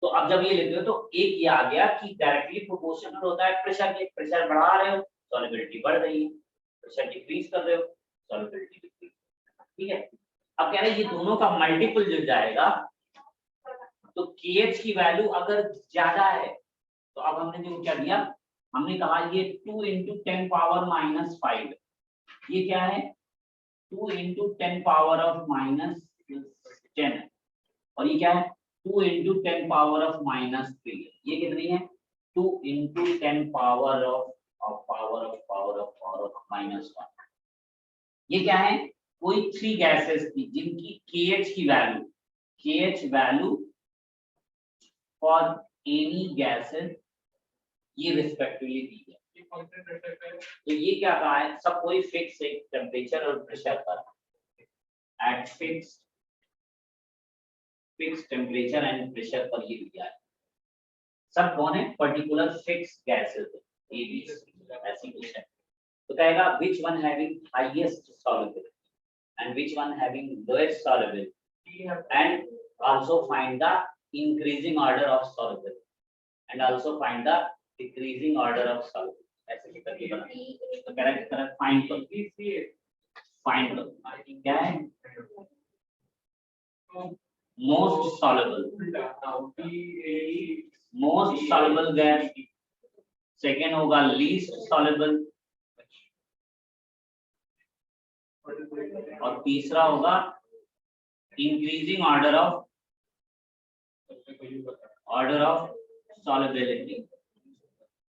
तो अब जब ये लेते हो तो एक ये आ गया कि डायरेक्टली प्रोपोर्शनल होता है प्रेशर के, प्रेशर बढ़ा रहे हो सॉल्युबिलिटी बढ़ रही है, प्रेशर डिक्रीज कर रहे हो सॉल्युबिलिटी डिक्रीज, ठीक है। अब कह रहे हैं ये दोनों का मल्टीपल जुड़ जाएगा तो KH की वैल्यू अगर ज्यादा है तो अब हमने जो क्या दिया, हमने कहा ये 2 × 10 पावर -5, ये क्या है 2 × 10 पावर ऑफ -10, और ये क्या है 2 × 10 पावर ऑफ -3, ये कितनी है 2 × 10 पावर ऑफ -1। ये क्या है, कोई 3 गैसेस थी जिनकी KH value for any gases ये रिस्पेक्टिवली दी है। तो ये क्या कहा है, सब कोई फिक्स है टेम्परेचर और प्रेशर पर, at fix temperature and pressure पर ये दिया है, सब कौन है particular fix gases A B ऐसी कुछ है। तो कहेगा which one having highest solubility and which one having lowest solubility, and also find the increasing order of solubility and also find the decreasing order of solubility, ऐसे करके बना। तो करेक्ट फाइंड करो क्या है मोस्ट soluble गैस, सेकेंड होगा लीस्ट soluble, और तीसरा होगा इंक्रीजिंग ऑर्डर ऑफ solubility,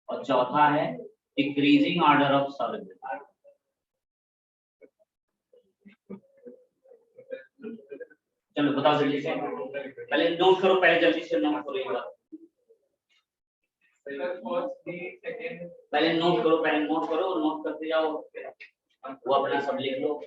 और चौथा है डिक्रीजिंग ऑर्डर ऑफ solubility। चलो बताओ जल्दी से, पहले नोट करो, पहले जल्दी से नोट करो एक बार, पहले नोट करो, पहले नोट करो, नोट करते जाओ, वो अपना सब लिख लो।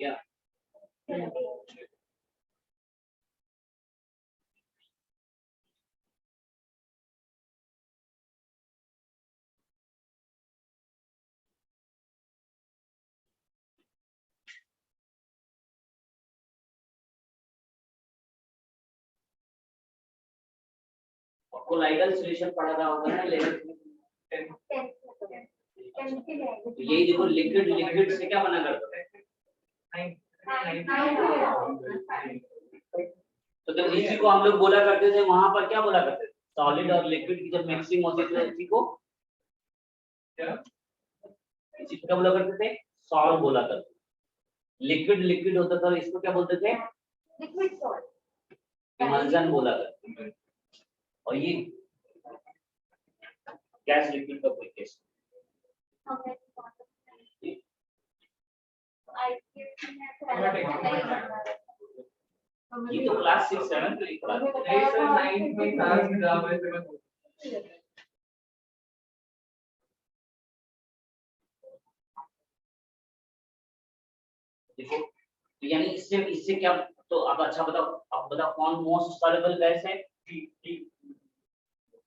या कोलाइडल सॉल्यूशन पढ़ा रहा होगा ना, लेकिन तो यही देखो, लिक्विड लिक्विड से क्या बना करता है, तो जब इसी को हम लोग बोला करते थे, वहां पर क्या बोला करते थे, सॉलिड और लिक्विड की जब मिक्सिंग होती थी, इसी को क्या बोला करते थे, सॉल्ट बोला करते थे। लिक्विड लिक्विड होता था, इसको क्या बोलते थे, लिक्विड सॉल्ट, इमल्जन बोला करते थे। और ये गैस लिक्विड का कोई केस, ये तो क्लास 6 7 तो क्लास देखो, तो यानी इससे इससे क्या, तो अब अच्छा बताओ, अब बताओ कौन मोस्ट सॉल्युबल गैस है,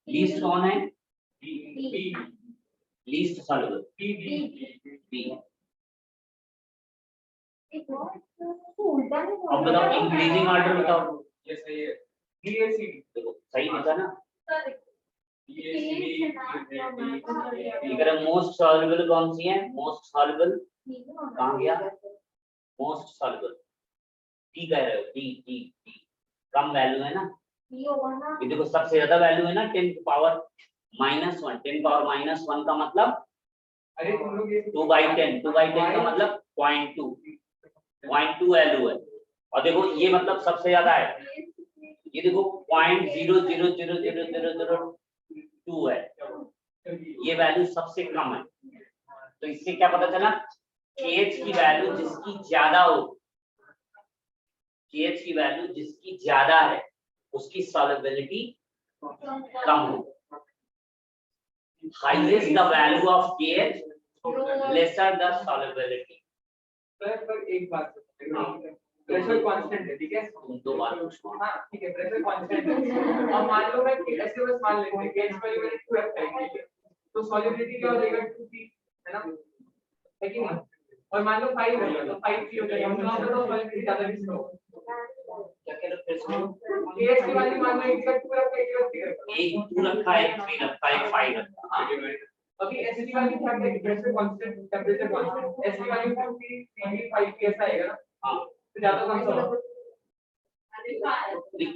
लीस्ट कौन है, लीस्ट सॉल्युबल बी। अब बताओ इंक्रीजिंग ऑर्डर बताओ, जैसे BACD देखो सही बता ना, अगर मोस्ट सॉल्युबल कौन सी है, मोस्ट सॉल्युबल कहाँ गया, मोस्ट सॉल्युबल टी कह रहे हो, टी टी टी कम वैल्यू है ना, ये देखो सबसे ज्यादा वैल्यू है ना 10 पावर -1, 10 पावर -1 का मतलब अरे तुम लोग ये 2/10, 2/10 का मतलब 0.2 वैल्यू है, और देखो ये मतलब सबसे ज्यादा है, ये देखो 0.000002 है, ये वैल्यू सबसे कम है। तो इससे क्या पता चला, KH की वैल्यू जिसकी ज्यादा हो, KH की वैल्यू जिसकी ज्यादा है उसकी सॉल्युबिलिटी कम हो। Highest the value of KH, lesser the solubility. पर एक बात, प्रेशर कांस्टेंट है, ठीक है, तुम दो बार पूछो, हाँ ठीक है, प्रेशर कांस्टेंट है। अब मान लो मैं ऐसे बस मान लेते हैं KH की वैल्यू 2 है, तो सॉल्युबिलिटी क्या हो जाएगा, 2p है ना, है कि नहीं, और मान लो 5 है तो 5p हो जाएगा, मतलब तो सॉल्युबिलिटी ज्यादा भी स्लो, क्या कह रहे हो, KH की वैल्यू मान लो एक का 2 रखा है, एक 2 रखा है, एक 3 रखा है, एक 5 रखा है। अभी S की वैल्यू क्या है, pressure constant, temperature constant, S की वैल्यू 2p 3p 5p ऐसा आएगा ना, हाँ तो ज्यादा कौन सा होगा,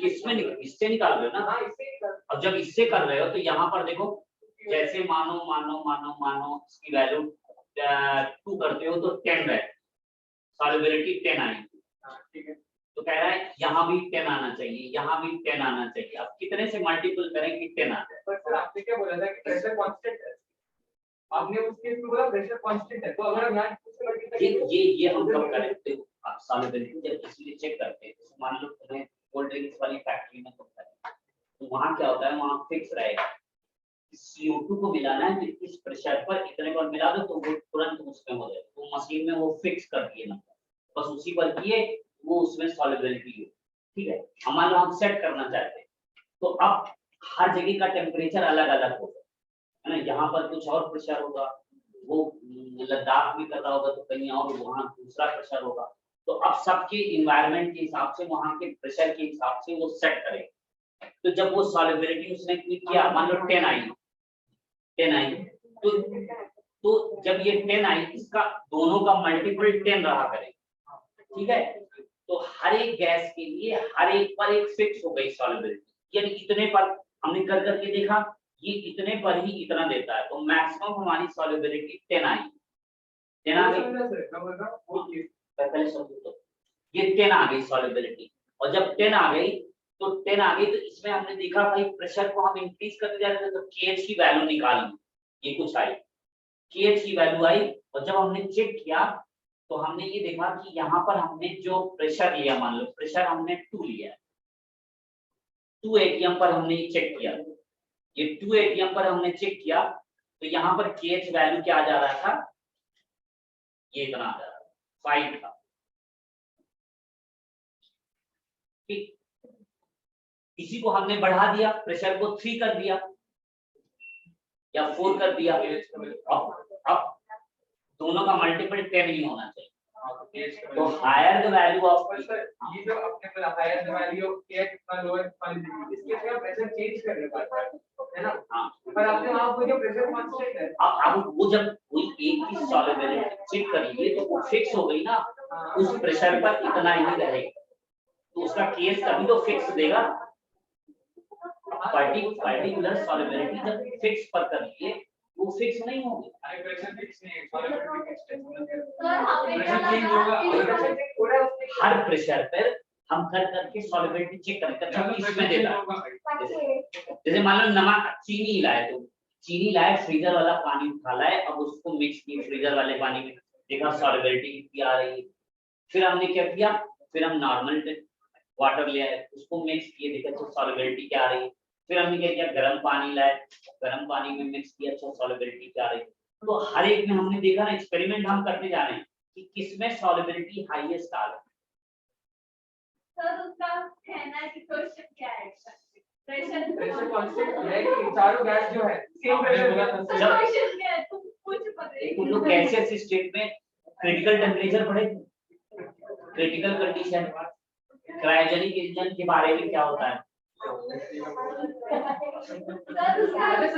किसमें इससे निकाल रहे हो ना, हाँ इससे, और जब इससे कर रहे हो तो यहाँ पर देखो, जैसे मानो मानो मानो मानो इसकी वैल्यू 2 करते हो तो 10 है, सॉल्युबिलिटी 10 आएगी, ठीक है, तो कह रहा है यहाँ भी 10 आना चाहिए, यहाँ भी 10 आना चाहिए। अब कितने से मल्टीपल करें कि 10 आ जाए, पर सर आपने क्या बोला था कि प्रेशर कांस्टेंट है, आपने उसके थ्रू बोला प्रेशर कांस्टेंट है, तो अगर हम यहाँ उससे मल्टीप्लाई ये हम कब करें, देखो आप सॉल्युबिलिटी जब इसलिए चेक करते हैं, जैसे मान लो तुम्हें कोल्ड ड्रिंक्स वाली फैक्ट्री में तुम करें, तो वहाँ क्या होता है, वहाँ फिक्स रहेगा CO2 को मिलाना है, तो इस प्रेशर पर इतने पर मिला दो तो वो तुरंत उसमें हो जाएगा, तो मशीन में वो फिक्स कर दिए ना, बस उसी पर किए वो उसमें सॉल्युबिलिटी हो, ठीक है। मान लो हम सेट करना चाहते हैं, तो अब हर जगह का टेम्परेचर अलग अलग होगा, है ना, यहाँ पर कुछ और प्रेशर होगा, वो लद्दाख में कर रहा होगा तो कहीं और वहाँ दूसरा प्रेशर होगा, तो अब सबके इन्वायरमेंट के हिसाब से, वहाँ के प्रेशर के हिसाब से वो सेट करेगा। तो जब वो सॉल्युबिलिटी उसने किया, मान लो 10 आई, तो जब ये 10 आई, इसका दोनों का मल्टीपल 10 रहा करेगा, ठीक है। तो हर एक गैस के लिए हर एक पर एक फिक्स हो गई सॉल्युबिलिटी, यानी इतने पर हमने कर करके देखा, ये इतने पर ही इतना देता है, तो मैक्सिमम हमारी सॉल्युबिलिटी 10 आई, 10 आ गई। पहले समझो तो ये 10 आ गई सॉल्युबिलिटी, और जब 10 आ गई तो 10 आ गई, तो इसमें हमने देखा भाई प्रेशर को हम इंक्रीज करते जा रहे थे, तो KH की वैल्यू निकाली, ये कुछ आई, KH की वैल्यू आई, और जब हमने चेक किया तो हमने ये देखा कि यहाँ पर हमने जो प्रेशर लिया, मान लो प्रेशर हमने 2 लिया, 2 ATM पर हमने ये चेक किया, ये 2 ATM पर हमने चेक किया, तो यहाँ पर KH वैल्यू क्या आ जा रहा था, ये इतना आ जा रहा था, 5 था, ठीक। इसी को हमने बढ़ा दिया, प्रेशर को 3 कर दिया या 4 कर दिया, अब दोनों का मल्टीपल 10 ही होना चाहिए, तो हायर द वैल्यू ऑफ, ये जो अपने को higher the value of KH का लोअर सॉल्युबिलिटी, इसके लिए प्रेशर चेंज करने पड़ता है ना। हाँ, पर आपने वहां पर जो प्रेशर कांस्टेंट है, अब वो जब कोई एक की सॉल्युबिलिटी चेक करेंगे तो वो फिक्स हो गई ना, उस प्रेशर पर इतना ही रहेगा, तो उसका केस कभी तो फिक्स देगा। पर्टिकुलर सॉल्युबिलिटी जब फिक्स पर करेंगे वो फिक्स नहीं होगी, प्रेशर फिक्स नहीं है, सॉल्युबिलिटी फिक्स है, सर हमें प्रेशर चेंज होगा, प्रेशर चेंज हो रहा है उसमें, हर प्रेशर पर हम कर करके सॉल्युबिलिटी चेक करेंगे, तब इसमें देता है। जैसे मान लो नमक, चीनी लाए, तो चीनी लाए, फ्रीजर वाला पानी उठा लाए, अब उसको मिक्स किए फ्रीजर वाले पानी में, देखा सॉल्युबिलिटी कितनी आ रही है, फिर हमने क्या किया, फिर हम नॉर्मल वाटर ले आए, उसको मिक्स किए, देखा तो सॉल्युबिलिटी क्या आ रही है, फिर हमने क्या किया, गर्म पानी लाए, गर्म पानी में मिक्स किया, अच्छा सॉल्युबिलिटी क्या आ रही है, तो हर एक में हमने देखा ना, एक्सपेरिमेंट हम करते जा रहे हैं कि किसमें सॉल्युबिलिटी हाईएस्ट आ रही है। सर उसका कहना है कि क्वेश्चन क्या है, प्रेशर कांस्टेंट है कि चारों गैस जो है सेम प्रेशर होगा, क्वेश्चन क्या है, तुम कुछ पकड़े उन लोग कैसे स्टेट में क्रिटिकल टेम्परेचर पढ़े, क्रिटिकल कंडीशन, क्रायोजेनिक इंजन के बारे में क्या होता है, सर उसका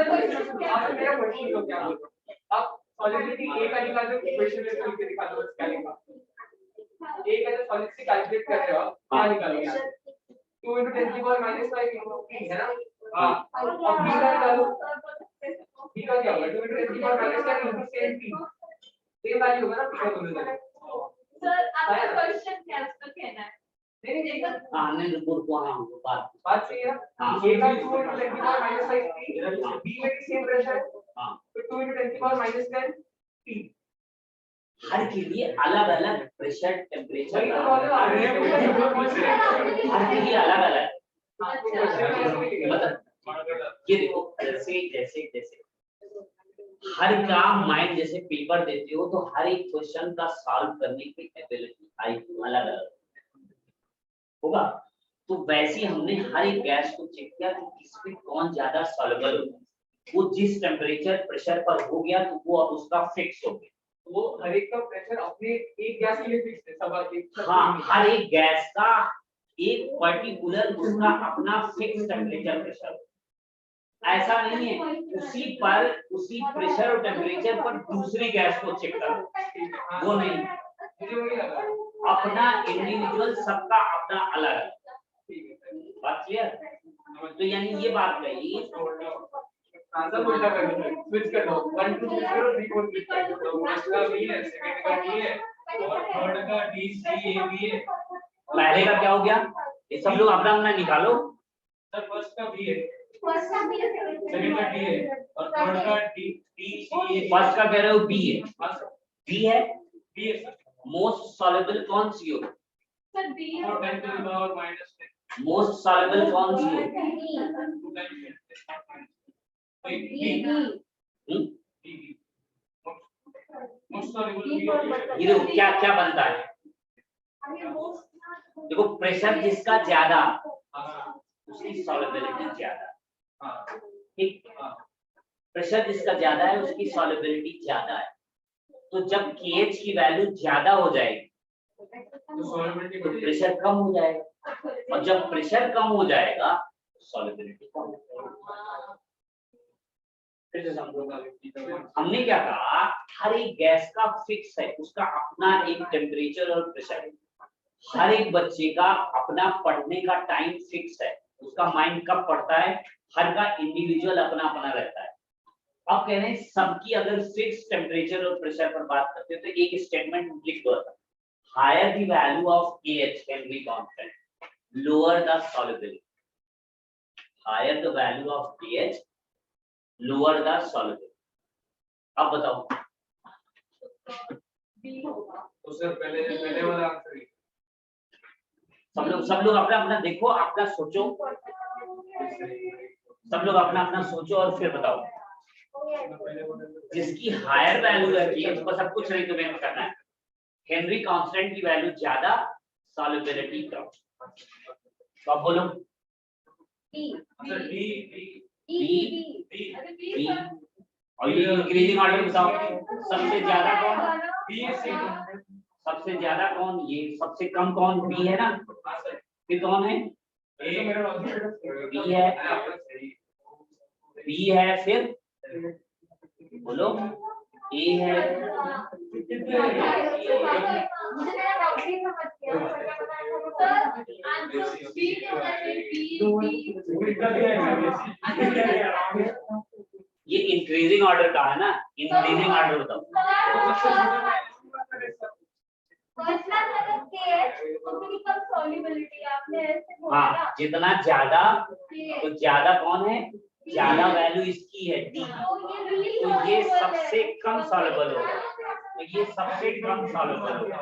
क्वेश्चन क्या आप है, मेरा क्वेश्चन लो क्या बोल रहे हो आप, सॉल्युबिलिटी ए का निकाल दो, इक्वेशन में लिख के दिखा दो क्या लिखा, ए का जो सॉल्युबिलिटी कैलकुलेट कर रहे हो आप क्या निकालोगे आप, 2 × 10⁻⁵ है ना, हां, अब बी का निकालो, बी का क्या होगा, 2 × 10⁻⁻⁵ सेम पी, सेम वैल्यू होगा ना पी का दोनों जगह। सर आपका क्वेश्चन क्या है, उसका कहना है, हमने रिपोर्ट को, हाँ बात सही है, ए का 2 × 10⁻⁵ बी में भी सेम प्रेशर, हाँ, तो 2 × 10⁻⁻10 पी, हर के लिए अलग अलग प्रेशर टेम्परेचर, वही तो बोल रहा हूं, हर के लिए अलग अलग, अच्छा मतलब ये देखो, जैसे जैसे जैसे हर काम माइंड जैसे पेपर देते हो, तो हर एक क्वेश्चन का सॉल्व करने की एबिलिटी IQ अलग अलग होगा, तो वैसे ही हमने हर एक गैस को चेक किया कि किसमें कौन ज्यादा सॉल्युबल होगा, वो जिस टेम्परेचर प्रेशर पर हो गया तो वो अब उसका फिक्स हो गया, वो हर एक का प्रेशर अपने एक गैस के लिए फिक्स है, सब एक, हाँ, हर एक गैस का एक पर्टिकुलर उसका अपना फिक्स टेम्परेचर प्रेशर, ऐसा नहीं है उसी प्रेशर और टेम्परेचर पर दूसरी गैस को चेक करो, वो नहीं, मुझे वही लगा, अपना इंडिविजुअल सबका अपना अलग अलग, बात क्लियर, तो यानी ये बात कही, आंसर उल्टा कर दो, स्विच कर दो, 1 2 3 4 3 4 स्विच कर दो, फर्स्ट का बी है, सेकंड का डी है और थर्ड का डी सी ए बी है, पहले का क्या हो गया, ये सब लोग अपना अपना निकालो, सर फर्स्ट का बी है, फर्स्ट का भी है, सेकंड का डी है और थर्ड का डी सी ए, फर्स्ट का कह रहे हो बी है, बी है, बी है सर, मोस्ट सॉल्युबल कौन सी हो, सर बी है, और 10 to the power -10, most soluble कौन सी हो, 2 times 10, बी हम्म? मोस्ट सॉल्युबल बी होगा, ये देखो क्या क्या बनता है, देखो प्रेशर जिसका ज्यादा हां उसकी सॉल्युबिलिटी ज्यादा, हां ठीक, प्रेशर जिसका ज्यादा है उसकी सॉल्युबिलिटी ज्यादा है, तो जब KH की वैल्यू ज्यादा हो जाएगी तो सॉल्युबिलिटी तो प्रेशर कम हो जाएगा, और जब प्रेशर कम हो जाएगा सॉल्युबिलिटी कम हो जाएगी। फिर से समझो, हमने क्या कहा, हर एक गैस का फिक्स है, उसका अपना एक टेम्परेचर और प्रेशर है, हर एक बच्चे का अपना पढ़ने का टाइम फिक्स है, उसका माइंड कब पढ़ता है, हर का इंडिविजुअल अपना अपना रहता है। अब कह रहे हैं सबकी अगर फिक्स टेम्परेचर और प्रेशर पर बात करते हैं तो एक स्टेटमेंट लिख दो, higher the value of KH Henry constant, lower the solubility. Higher the value of KH, lower the solubility. अब बताओ बी होगा। तो सर पहले वाला आंसर ही। सब लोग अपना अपना देखो, अपना सोचो, सब लोग अपना अपना सोचो और फिर बताओ। जिसकी हायर वैल्यू है KH, बस सब कुछ नहीं तुम्हें करना है, हेनरी कांस्टेंट की वैल्यू ज्यादा, सॉल्युबिलिटी कम। तो अब बोलो B sir D B B, और ये इंक्रीजिंग ऑर्डर बताओ, सबसे ज्यादा कौन, बी सी। सबसे ज्यादा कौन, ये सबसे कम कौन, बी है ना, फिर कौन है, बी है, बी है, फिर बोलो ए है, मुझे मेरा डाउट ही समझ गया, सर आंसर बी के होना चाहिए, ये इंक्रीजिंग ऑर्डर का है ना, इंक्रीजिंग ऑर्डर बताओ। फर्स्ट क्लास अगर KH उतनी कम सॉल्युबिलिटी, आपने ऐसे बोला ना। हाँ, जितना ज्यादा तो ज्यादा कौन है, ज्यादा वैल्यू इसकी है डी, तो ये सबसे कम सॉल्युबल होगा, तो ये सबसे कम सॉल्युबल होगा,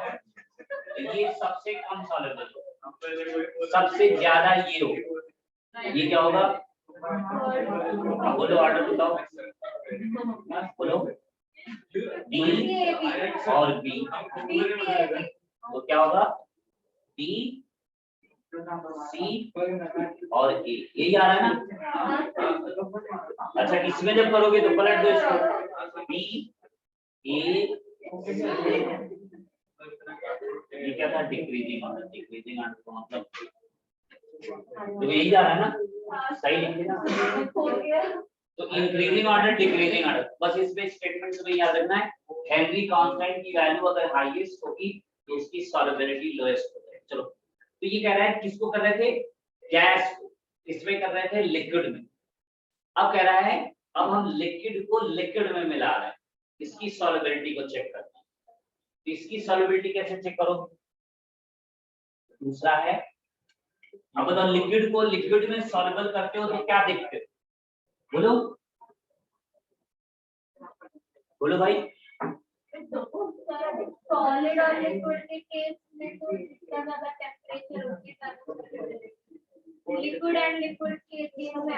तो ये सबसे कम सॉल्युबल होगा, सबसे ज्यादा ये होगा, ये क्या होगा, अब बोलो ऑर्डर बताओ, बोलो डी और बी, तो क्या होगा, बी सी और ए, यही आ रहा है ना। अच्छा, इसमें जब करोगे तो पलट दो इसको, बी ए, ये क्या था, डिक्रीजिंग ऑर्डर, डिक्रीजिंग ऑर्डर का मतलब तो यही जा रहा है ना, सही लिखे ना। तो इंक्रीजिंग ऑर्डर, डिक्रीजिंग ऑर्डर, बस इसमें स्टेटमेंट तुम्हें याद रखना है, हेनरी कांस्टेंट की वैल्यू अगर हाईएस्ट होगी तो उसकी सॉल्युबिलिटी लोएस्ट होती है। चलो, तो ये कह रहा है किसको कर रहे थे, गैस को, इसमें कर रहे थे लिक्विड में, अब कह रहा है अब हम लिक्विड को लिक्विड में मिला रहे हैं, इसकी सॉल्युबिलिटी को चेक करते हैं, तो इसकी सॉल्युबिलिटी कैसे चेक करो, दूसरा है, अब बताओ लिक्विड को लिक्विड में सॉल्युबल करते हो तो क्या देखते हो, बोलो बोलो भाई। सॉलिड और लिक्विड के केस में तो जितना ज्यादा टेम्परेचर होगी, लिक्विड एंड लिक्विड के तीनों में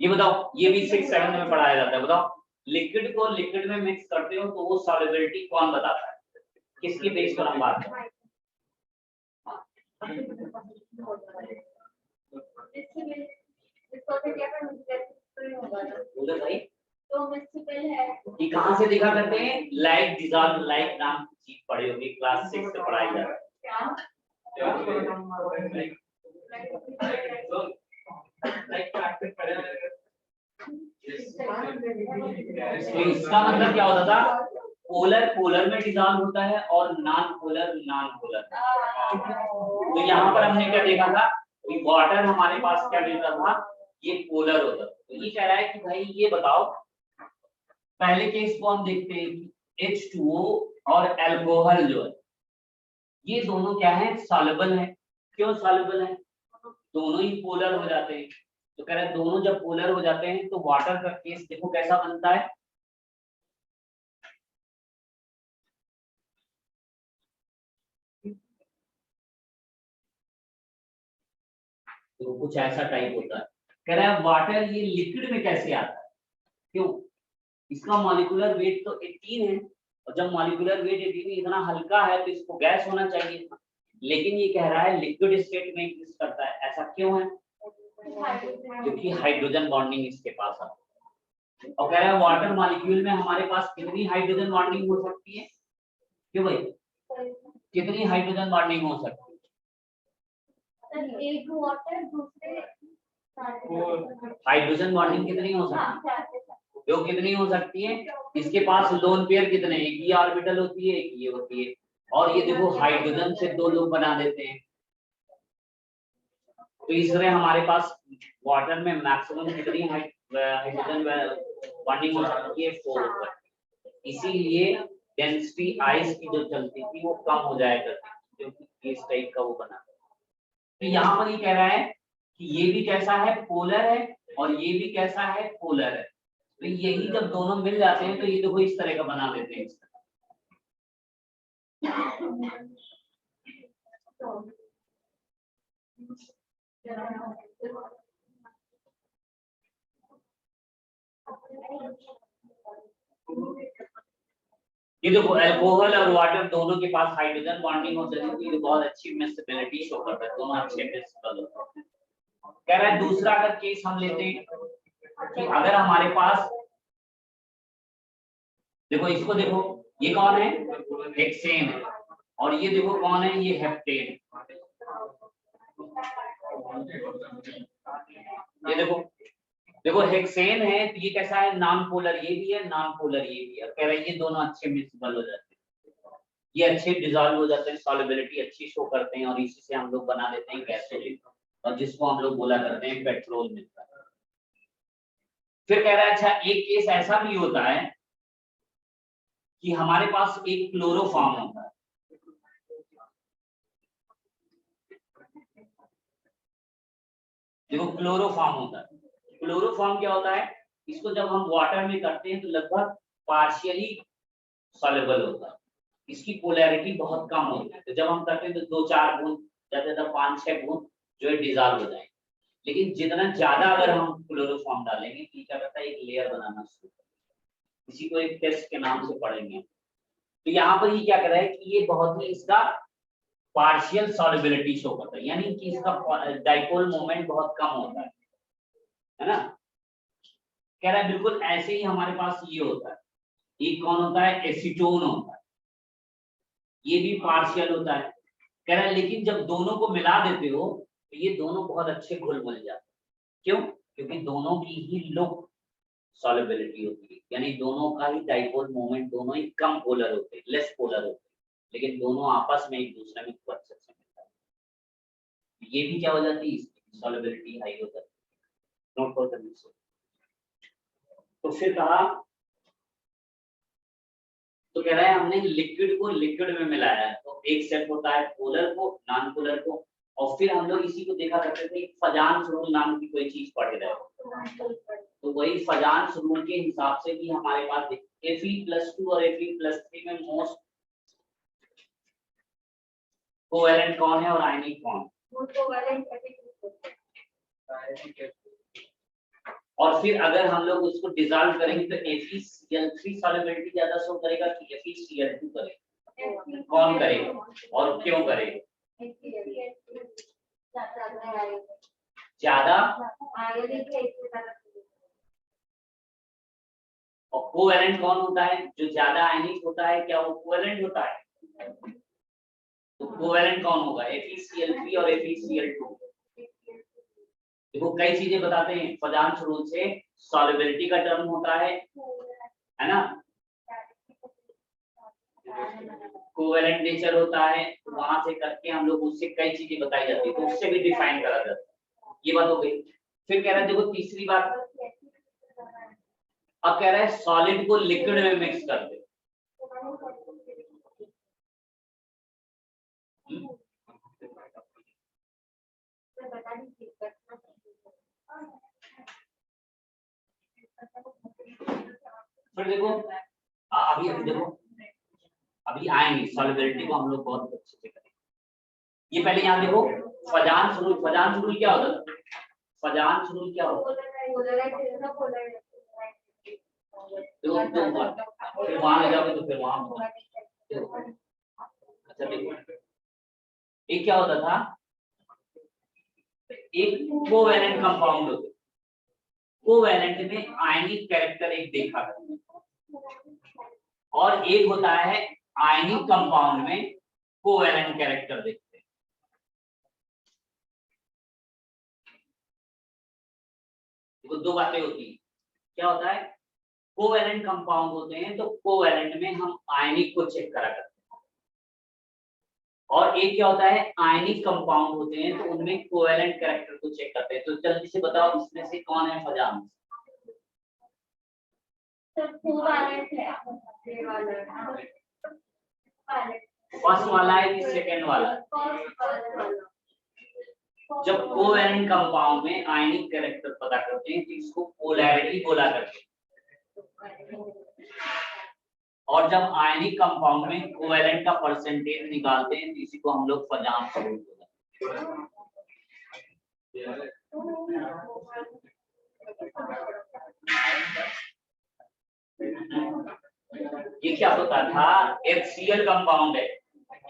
ये बताओ, ये भी 6-7 में पढ़ाया जाता है, बताओ लिक्विड को लिक्विड में मिक्स करते हो तो वो सॉल्युबिलिटी कौन बताता है, किसके बेस पर हम बात करते हैं, बोलो भाई। तो मिस्टिकल है, ये कहाँ से देखा करते हैं, लाइक डिसॉल्व लाइक नाम की चीज पढ़ी होगी, क्लास 6 से पढ़ाई जाती है, तो इसका मतलब क्या होता था, पोलर पोलर में डिसॉल्व होता है और नॉन पोलर नॉन पोलर। तो यहाँ पर हमने क्या देखा था कि वाटर हमारे पास क्या मिलता था, ये पोलर होता था। तो ये कह रहा है कि भाई ये बताओ, पहले केस को हम देखते हैं कि H2O और अल्कोहल जो है ये दोनों क्या है, सॉल्युबल है। क्यों सॉल्युबल है, दोनों ही पोलर हो जाते हैं, तो कह रहे हैं दोनों जब पोलर हो जाते हैं तो वाटर का केस देखो कैसा बनता है, तो कुछ ऐसा टाइप होता है। कह रहा है वाटर ये लिक्विड में कैसे आता है, क्यों, इसका मॉलिक्यूलर वेट तो 18 है, और जब मॉलिक्यूलर वेट 18 इतना हल्का है तो इसको गैस होना चाहिए, लेकिन ये कह रहा है लिक्विड स्टेट में एग्जिस्ट करता है। ऐसा क्यों है, क्योंकि हाइड्रोजन बॉन्डिंग इसके पास है। और कह रहा है वाटर मॉलिक्यूल में हमारे पास कितनी हाइड्रोजन बॉन्डिंग हो सकती है, क्यों भाई, कितनी हाइड्रोजन बॉन्डिंग हो सकती है, एक वाटर दूसरे हाइड्रोजन बॉन्डिंग कितनी हो सकती है, वो कितनी हो सकती है, इसके पास लोन पेयर कितने, एक ही ऑर्बिटल होती है, एक ये होती है। और ये देखो हाइड्रोजन से दो लोग बना देते हैं। तो इस तरह हमारे पास वाटर में मैक्सिमम कितनी हाइड्रोजन बॉन्डिंग हो सकती है, 4। इसीलिए डेंसिटी आइस की जो चलती थी वो कम हो जाया करती थी, क्योंकि इस टाइप का वो बना। तो यहाँ पर ये कह रहा है कि ये भी कैसा है, पोलर है, और ये भी कैसा है, पोलर है। तो यही जब दोनों मिल जाते हैं तो ये देखो इस तरह का बना देते हैं। इस तरह ये देखो अल्कोहल और वाटर दोनों के पास हाइड्रोजन बॉन्डिंग हो जाती है, तो बहुत अच्छी मिक्सिबिलिटी शो करता है, दोनों अच्छे मिक्सिबल होते हैं। कह रहा है दूसरा अगर केस हम लेते हैं कि अगर हमारे पास, देखो इसको देखो, ये कौन है, हेक्सेन है, और ये देखो कौन है, ये हेप्टेन। ये देखो देखो हेक्सेन है, तो ये कैसा है, नॉन पोलर, ये भी है, नॉन पोलर ये भी है। कह रहे हैं ये दोनों अच्छे मिक्सिबल हो जाते हैं, ये अच्छे डिसॉल्व हो जाते हैं, सॉल्युबिलिटी अच्छी शो करते हैं, और इसी से हम लोग बना देते हैं गैसोलीन, और जिसको हम लोग बोला करते हैं पेट्रोल मिलता है। फिर कह रहा है अच्छा एक केस ऐसा भी होता है कि हमारे पास एक क्लोरोफॉर्म होता है। देखो क्लोरोफॉर्म होता है, क्लोरोफॉर्म क्या होता है, इसको जब हम वाटर में करते हैं तो लगभग पार्शियली सॉल्युबल होता है, इसकी पोलैरिटी बहुत कम होती है। तो जब हम करते हैं तो 2-4 बूंद, ज्यादा 5-6 बूंद जो है डिसॉल्व हो जाएंगे। लेकिन जितना ज्यादा अगर हम क्लोरोफॉर्म डालेंगे तो क्या करता है, एक लेयर बनाना शुरू करता है। इसी को एक टेस्ट के नाम से पढ़ेंगे। तो यहाँ पर ये क्या कर रहा है कि ये बहुत ही इसका पार्शियल सॉल्युबिलिटी शो करता है, यानी कि इसका डाइपोल मोमेंट बहुत कम होता है ना। कह रहा है बिल्कुल ऐसे ही हमारे पास ये होता है, एक कौन होता है, एसीटोन होता है, ये भी पार्शियल होता है। कह रहा है लेकिन जब दोनों को मिला देते हो तो ये दोनों बहुत अच्छे घुल मिल जाते हैं। क्यों, क्योंकि दोनों की ही लो सॉल्युबिलिटी होती है, यानी दोनों का ही डाइपोल मोमेंट दोनों ही कम पोलर होते हैं, लेस पोलर होते हैं, लेकिन दोनों आपस में एक दूसरे में खूब अच्छे से मिलता है। ये भी क्या हो जाती है, इसकी सॉल्युबिलिटी हाई हो जाती है। नोट कर लीजिए। तो फिर कहा, तो कह रहा है हमने लिक्विड को लिक्विड में मिलाया है, तो एक सेट होता है पोलर को, नॉन पोलर को, और फिर हम लोग इसी को देखा करते थे, फजान रूल नाम की कोई चीज पढ़े रहे, तो वही फजान रूल के हिसाब से भी हमारे पास Fe+2 और Fe+3 में मोस्ट कोवेलेंट कौन है और आयनिक कौन, और फिर अगर हम लोग उसको डिसॉल्व करेंगे तो FeCl3 सॉल्युबिलिटी ज्यादा शो करेगा कि FeCl2 करेगा, कौन करेगा और क्यों करेगा, ज्यादा। और कोवेलेंट कौन होता है, जो ज्यादा आयनिक होता है, क्या वो कोवेलेंट होता है, तो कोवेलेंट कौन होगा, FeCl3 और FeCl2। देखो कई चीजें बताते हैं फजान रूल से, सॉल्युबिलिटी का टर्म होता है ना, कोवेलेंट नेचर होता है, वहां से करके हम लोग उससे कई चीजें बताई जाती है, तो उससे भी डिफाइन करा जाता है। ये बात हो गई। फिर कह रहा है देखो तीसरी बात, अब कह रहा है सॉलिड को लिक्विड में मिक्स कर दे। फिर देखो अभी देखो अभी आएंगे सॉल्युबिलिटी को हम लोग बहुत अच्छे से करेंगे। ये पहले यहाँ देखो फजान रूल क्या होता है, फजान रूल क्या होता है, फिर वहां जाओगे तो फिर वहां, अच्छा देखो एक क्या होता था, एक कोवेलेंट कंपाउंड होते, कोवेलेंट में आयनिक कैरेक्टर एक देखा और एक होता है आयनिक कंपाउंड में कोवेलेंट कैरेक्टर देखते हैं। देखो दो बातें होती है, क्या होता है, कोवैलेंट कंपाउंड होते हैं तो कोवैलेंट में हम आयनिक को चेक करा करते हैं, और एक क्या होता है आयनिक कंपाउंड होते हैं तो उनमें कोवैलेंट कैरेक्टर को चेक करते हैं। तो जल्दी से बताओ इसमें से कौन है फजान? तो कोवैलेंट है ये वाला फर्स्ट वाला है कि सेकंड वाला? जब कोवैलेंट कंपाउंड में आयनिक कैरेक्टर पता करते हैं तो इसको पोलैरिटी बोला करते हैं, और जब आयनिक कंपाउंड में कोवैलेंट का परसेंटेज निकालते हैं तो इसी को हम लोग फजान स्वरूप बोलते हैं। ये क्या होता था? HCl कंपाउंड है।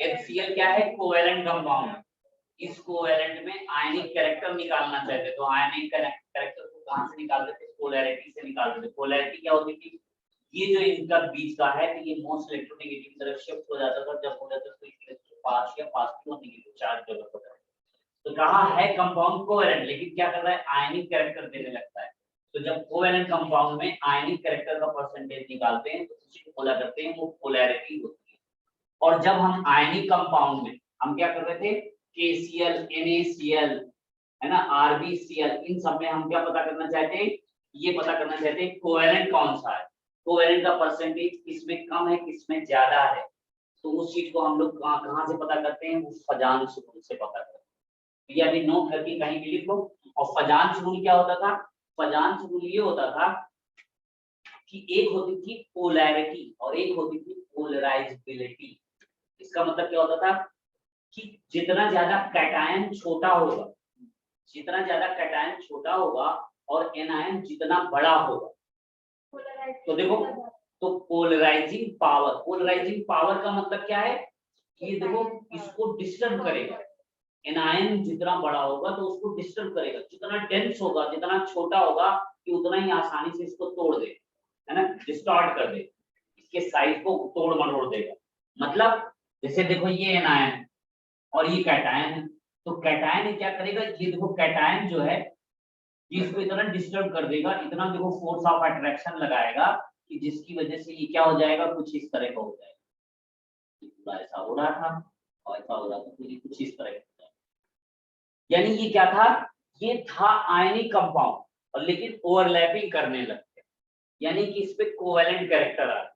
HCl क्या है? Covalent compound. इस कोवैलेंट में आयनिक कैरेक्टर निकालना चाहते तो आयनिक कैरेक्टर को कहां से निकालते थे? पोलैरिटी से निकालते थे। पोलैरिटी क्या होती थी? ये जो इनका बीच का है तो ये मोस्ट इलेक्ट्रोनेगेटिव की तरफ शिफ्ट हो जाता था, जब हो जाता तो इसके पास या पॉजिटिव और नेगेटिव चार्ज डेवलप होता है। तो कहा है कंपाउंड कोवैलेंट, लेकिन क्या कर रहा है? आयनिक कैरेक्टर देने लगता है। तो जब कोवैलेंट कंपाउंड में आयनिक कैरेक्टर का परसेंटेज निकालते हैं तो उसी को बोला करते हैं वो पोलैरिटी होती है। और जब हम आयनिक कंपाउंड में हम क्या कर रहे थे? KCl, NaCl है ना, RbCl, इन सब में हम क्या पता करना चाहते हैं? ये पता करना चाहते हैं कोवैलेंट कौन सा है, कोवैलेंट का परसेंटेज किसमें कम है किसमें ज्यादा है। तो उस चीज को हम लोग कहां से पता करते हैं? वो फजान सूत्र से पता करते हैं। ये अभी नोट करके कहीं भी लिख लो। और फजान सूत्र क्या होता था? फजान सूत्र ये होता था कि एक होती थी पोलैरिटी और एक होती थी पोलराइजेबिलिटी। इसका मतलब क्या होता था कि जितना ज्यादा कैटायन छोटा होगा, जितना ज्यादा कैटायन छोटा होगा और एनायन जितना बड़ा होगा, तो देखो तो पोलराइजिंग पावर का मतलब क्या है कि देखो इसको डिस्टर्ब करेगा। एनायन जितना बड़ा होगा तो उसको डिस्टर्ब करेगा, जितना डेंस होगा जितना छोटा होगा कि उतना ही आसानी से इसको तोड़ दे, है ना, डिस्टॉर्ट कर दे, इसके साइज को तोड़ मरोड़ देगा। मतलब जैसे देखो ये एनायन और ये कैटायन है, तो कैटायन क्या करेगा? ये देखो कैटायन जो है इसको इतना डिस्टर्ब कर देगा, इतना देखो फोर्स ऑफ अट्रैक्शन लगाएगा कि जिसकी वजह से ये क्या हो जाएगा? कुछ इस तरह का हो जाएगा। ऐसा हो रहा था और ऐसा हो रहा था, तो ये कुछ इस तरह का। यानी ये क्या था? ये था आयनिक कंपाउंड, और लेकिन ओवरलैपिंग करने लगते, यानी कि इस पे कोवैलेंट कैरेक्टर आ गया।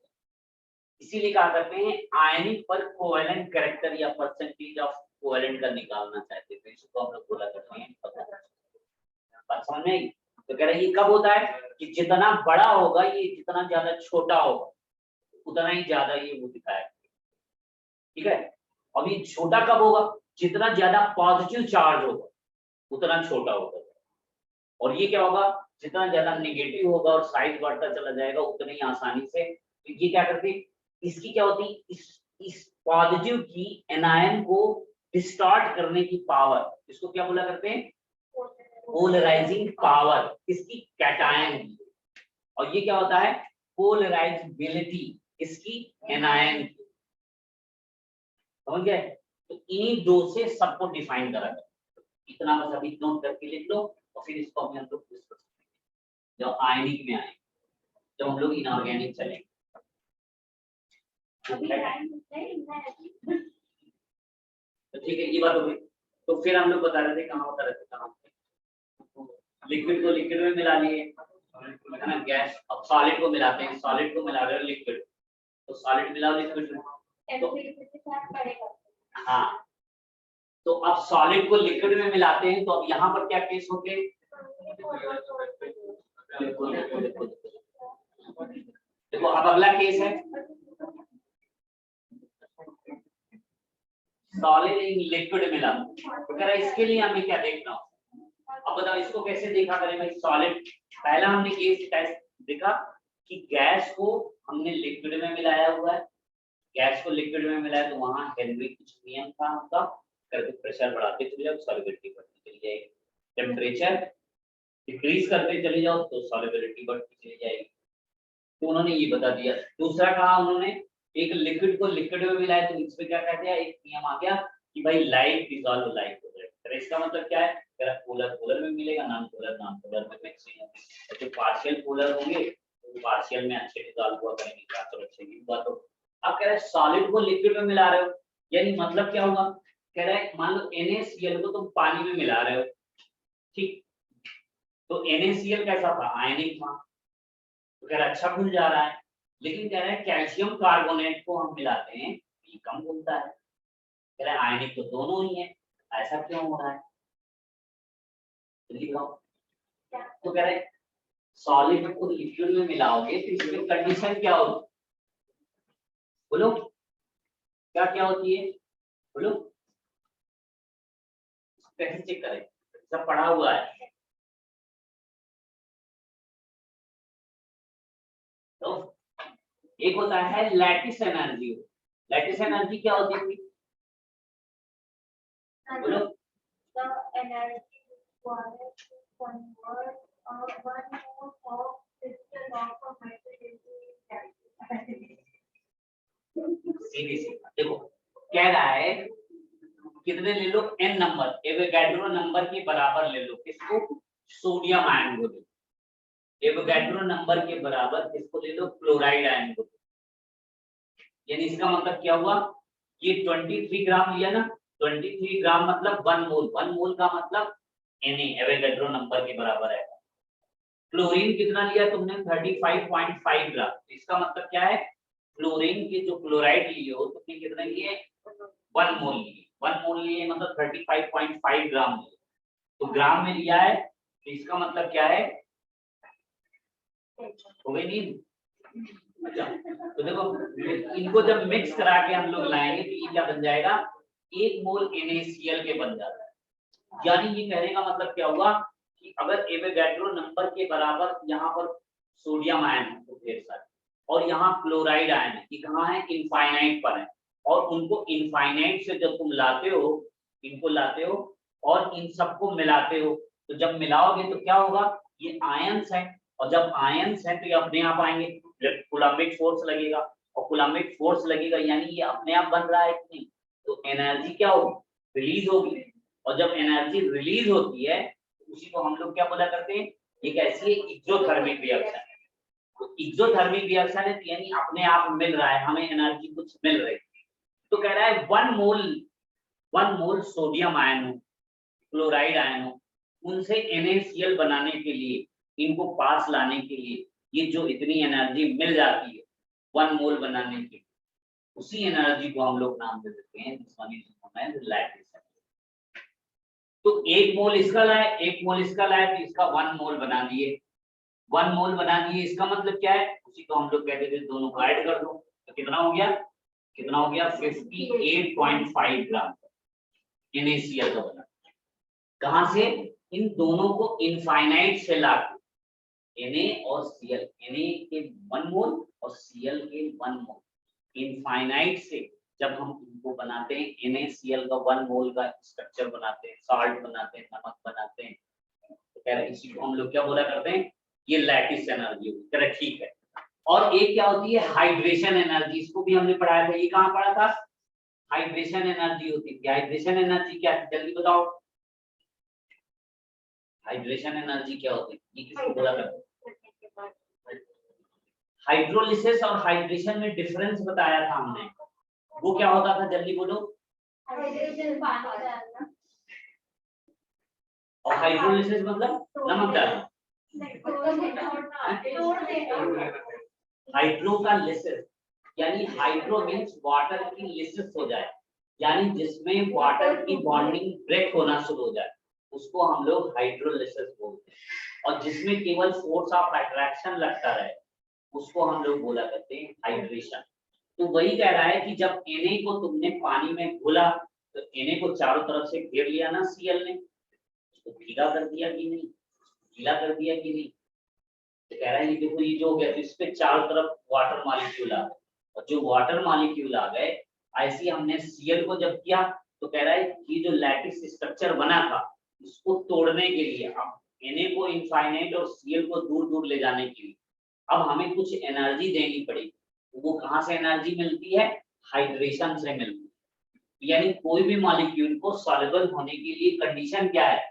इसीलिए कहा करते हैं आयनिक पर कोवैलेंट कैरेक्टर या परसेंटेज ऑफ कोवैलेंट का निकालना चाहते थे, इसको हम लोग बोला करते हैं पता। बात समझ में आई? तो कह रहे ये कब होता है कि जितना बड़ा होगा ये जितना ज्यादा छोटा होगा उतना ही ज्यादा ये वो दिखाएगा, ठीक है। अब ये छोटा कब होगा? जितना ज्यादा पॉजिटिव चार्ज होगा उतना छोटा होगा, और ये क्या होगा? जितना ज्यादा नेगेटिव होगा और साइज बढ़ता चला जाएगा उतनी ही आसानी से। तो ये क्या करते हैं? इसकी क्या होती है? इस पॉजिटिव की एनायन को डिस्टॉर्ट करने की पावर, इसको क्या बोला करते हैं? पोलराइजिंग पावर, इसकी कैटायन की। और ये क्या होता है? पोलराइजेबिलिटी, इसकी एनायन की। समझ गए? तो इन्हीं दो से सबको डिफाइन करा जाए। इतना बस अभी नोट करके लिख लो और फिर इसको हम लोग डिस्कस करेंगे जब आयनिक में आए, जब हम लोग इनऑर्गेनिक चलेंगे। तो ठीक है, ये बात हो गई। तो फिर हम लोग बता रहे थे कहाँ होता रहते, कहाँ लिक्विड को लिक्विड में मिला लिए, है ना, गैस। अब सॉलिड को मिलाते हैं, सॉलिड को मिला रहे हो लिक्विड, तो सॉलिड मिलाओ लिक्विड में, तो हाँ, तो अब सॉलिड को लिक्विड में मिलाते हैं, तो अब यहाँ पर क्या केस होते हैं? देखो अब अगला केस है सॉलिड इन लिक्विड मिला, तो कह रहा है इसके लिए हमें क्या देखना हो? अब बताओ इसको कैसे देखा करें भाई? सॉलिड, पहला हमने केस टेस्ट देखा कि गैस को हमने लिक्विड में मिलाया हुआ है, गैस को लिक्विड में मिलाया तो वहां हेनरी कुछ नियम था आपका, करके प्रेशर बढ़ाते चले जाओ सॉलिबिलिटी बढ़ती चली जाएगी, टेम्परेचर डिक्रीज करते चले जाओ तो सॉलिबिलिटी बढ़ती चली जाएगी। तो उन्होंने ये बता दिया। दूसरा कहा उन्होंने, एक लिक्विड को लिक्विड में मिलाया तो इसमें क्या कहते हैं? एक नियम आ गया कि भाई लाइट डिसॉल्व लाइट हो जाएगा। इसका मतलब क्या है? पोलर पोलर में मिलेगा, नॉन पोलर में मिक्सिंग होगी। तो पार्शियल पोलर होंगे पार्शियल में अच्छे रिजल्ट हुआ करेंगे क्या तो अच्छे की बात हो। अब कह रहे हैं सॉलिड को लिक्विड में मिला रहे हो, यानी मतलब क्या होगा, कह रहा है मान लो NaCl को तुम पानी में मिला रहे हो, ठीक, तो NaCl कैसा था, आयनिक था, तो कह रहा है अच्छा घुल जा रहा है। लेकिन कह रहा है कैल्शियम कार्बोनेट को हम मिलाते हैं ये कम घुलता है, कह रहा है आयनिक तो दोनों ही है, ऐसा क्यों हो रहा है, लिखाओ। तो कह रहे हैं सॉलिड को लिक्विड में मिलाओगे तो इसमें कंडीशन क्या होगी, बोलो क्या क्या होती है, बोलो कैसे चेक करें, सब पढ़ा हुआ है। तो एक होता है लैटिस एनर्जी, लैटिस एनर्जी क्या होती है, बोलो The energy required to convert one mole of crystal of a metal into सीधी सी देखो, कह रहा है कितने ले लो, n नंबर, एवोगैड्रो नंबर के बराबर ले लो, किसको, सोडियम आयन को ले लो, एवोगैड्रो नंबर के बराबर किसको ले लो, क्लोराइड आयन को। यानी इसका मतलब क्या हुआ, ये 23 ग्राम लिया ना, 23 ग्राम मतलब 1 मोल का मतलब Na एवोगैड्रो नंबर के बराबर है। क्लोरीन कितना लिया तुमने, 35.5 ग्राम, इसका मतलब क्या है, क्लोरीन के जो क्लोराइड लिए हो तुमने कितने लिए, 1 मोल लिए, 1 मोल लिए मतलब 35.5 ग्राम लिए, तो ग्राम में लिया है, तो इसका मतलब क्या है, हो गई नहीं। अच्छा तो देखो इनको जब मिक्स करा के हम लोग लाएंगे तो ये क्या बन जाएगा, 1 मोल NaCl के बन जाता है। यानी ये कहने का मतलब क्या हुआ कि अगर एवोगैड्रो नंबर के बराबर यहाँ पर सोडियम आयन है तो ढेर सारे, और यहाँ क्लोराइड आयन है, ये कहाँ है, इनफाइनाइट पर है, और उनको इनफाइनाइट से जब तुम लाते हो, इनको लाते हो और इन सबको मिलाते हो, तो जब मिलाओगे तो क्या होगा, ये आयंस है, और जब आयंस है तो ये अपने आप आएंगे, कूलम्बिक फोर्स लगेगा, और कूलम्बिक फोर्स लगेगा यानी ये अपने आप बन रहा है कि नहीं, तो एनर्जी क्या होगी, रिलीज होगी, और जब एनर्जी रिलीज होती है उसी को हम लोग क्या बोला करते हैं, ये कैसी है, एक्सोथर्मिक रिएक्शन। तो एक्सोथर्मिक रिएक्शन है यानी अपने आप मिल रहा है, हमें एनर्जी कुछ मिल रही है। तो कह रहा है 1 मोल सोडियम आयन हो, क्लोराइड आयन हो, उनसे NaCl बनाने के लिए, इनको पास लाने के लिए ये जो इतनी एनर्जी मिल जाती है 1 मोल बनाने के लिए, उसी एनर्जी को हम लोग नाम दे देते हैं लैटिस। तो 1 मोल इसका लाए, 1 मोल इसका लाए, तो इसका 1 मोल बना दिए, 1 मोल बना दिए, इसका मतलब क्या है, उसी को हम लोग कहते थे दोनों को ऐड कर दो, तो कितना हो गया, कितना हो गया, 58.5 ग्राम NaCl का बना। कहां से, इन दोनों को इनफाइनाइट से लाके, Na और Cl, Na के 1 मोल और Cl के 1 मोल, इनफाइनाइट से जब हम इनको बनाते हैं, NaCl का 1 मोल का स्ट्रक्चर बनाते हैं, साल्ट बनाते हैं, नमक बनाते हैं, तो कह रहे हैं इसी को हम लोग क्या बोला करते हैं, ये लैटिस एनर्जी होती है, ठीक है। और एक क्या होती है, हाइड्रेशन एनर्जी, इसको भी हमने पढ़ाया था, ये कहाँ पढ़ा था, हाइड्रेशन एनर्जी होती है। हाइड्रेशन एनर्जी क्या है, जल्दी बताओ, हाइड्रेशन एनर्जी क्या होती है, ये किसको बोला करते हैं, हाइड्रोलिसिस और हाइड्रेशन में डिफरेंस बताया था हमने, वो क्या होता था, जल्दी बोलो, हाइड्रेशन पानी डालना, और हाइड्रोलिसिस मतलब नमक डालना, हाइड्रो का लिसिस, यानी हाइड्रो मींस वाटर की लिसिस हो जाए, यानी जिसमें वाटर की बॉन्डिंग ब्रेक होना शुरू हो जाए, उसको हम लोग हाइड्रोलिसिस बोलते हैं, और जिसमें केवल फोर्स ऑफ अट्रैक्शन लगता रहे उसको हम लोग बोला करते हैं हाइड्रेशन। तो वही कह रहा है कि जब Na को तुमने पानी में घोला तो Na को चारों तरफ से घेर लिया ना Cl ने, उसको गीला कर दिया कि नहीं, गीला कर दिया कि नहीं, तो कह रहा है ये देखो ये जो हो गया, तो इस पे चारों तरफ वाटर मॉलिक्यूल आ गए, और जो वाटर मॉलिक्यूल आ गए, ऐसे हमने Cl को जब किया तो कह रहा है कि जो लैटिस स्ट्रक्चर बना था उसको तोड़ने के लिए, अब Na को इनफाइनाइट और Cl को दूर दूर ले जाने के लिए अब हमें कुछ एनर्जी देनी पड़ेगी, वो कहाँ से एनर्जी मिलती है, हाइड्रेशन से मिलती है। यानी कोई भी मॉलिक्यूल को सॉल्युबल होने के लिए कंडीशन क्या है,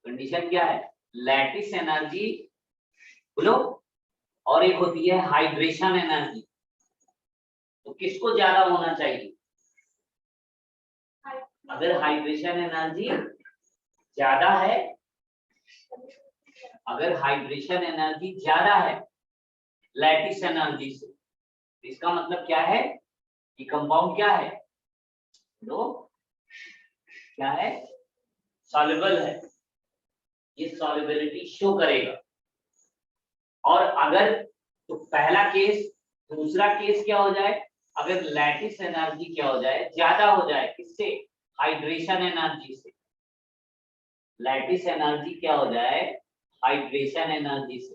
कंडीशन क्या है, लैटिस एनर्जी, बोलो और एक होती है हाइड्रेशन एनर्जी। तो किसको ज्यादा होना चाहिए? अगर हाइड्रेशन एनर्जी ज्यादा है, अगर हाइड्रेशन एनर्जी ज्यादा है लैटिस एनर्जी से, तो इसका मतलब क्या है कि कंपाउंड क्या है, लो क्या है, सॉल्युबल है, ये सॉल्युबिलिटी शो करेगा। और अगर तो पहला केस, दूसरा केस क्या हो जाए, अगर लैटिस एनर्जी क्या हो जाए, ज्यादा हो जाए, किससे, हाइड्रेशन एनर्जी से। लैटिस एनर्जी क्या हो जाए, हाइड्रेशन एनर्जी से।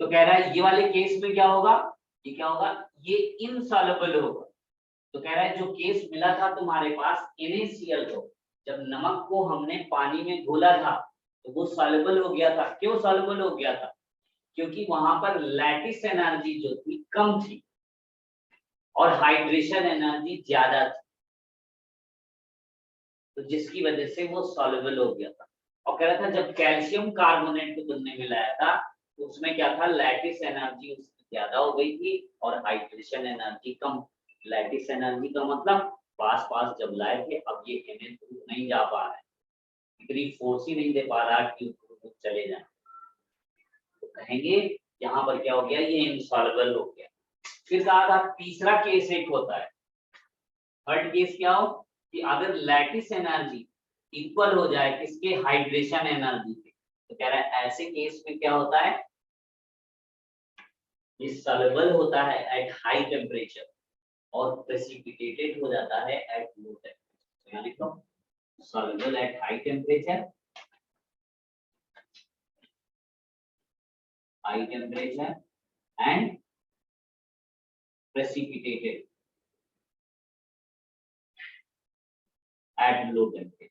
तो कह रहा है ये वाले केस में क्या होगा, ये क्या होगा, ये इनसॉल्युबल होगा। तो कह रहा है जो केस मिला था तुम्हारे पास NaCl को, जब नमक को हमने पानी में घोला था तो वो सॉल्युबल हो गया था। क्यों सॉल्युबल हो गया था? क्योंकि वहां पर लैटिस एनर्जी जो थी कम थी और हाइड्रेशन एनर्जी ज्यादा थी, तो जिसकी वजह से वो सॉल्युबल हो गया था। और कह रहा था जब कैल्शियम कार्बोनेट को तुमने मिलाया था तो उसमें क्या था, लैटिस एनर्जी उसकी ज्यादा हो गई थी और हाइड्रेशन एनर्जी कम। लैटिस एनर्जी का मतलब पास पास जब लाए थे, अब ये Na नहीं जा पा रहा है, इतनी फोर्स ही नहीं दे पा रहा कि ऊपर चले जाए, तो कहेंगे यहाँ पर क्या हो गया, ये इनसॉल्युबल हो गया। फिर कहा था तीसरा केस एक होता है, थर्ड केस क्या हो, कि अगर लैटिस एनर्जी इक्वल हो जाए किसके, हाइड्रेशन एनर्जी के। तो कह रहा है ऐसे केस में क्या होता है, ये सॉल्युबल होता है एट हाई टेम्परेचर और प्रेसिपिटेटेड हो जाता है एट लो टेम्परेचर। यानी तो soluble at high temperature, and precipitated at low temperature।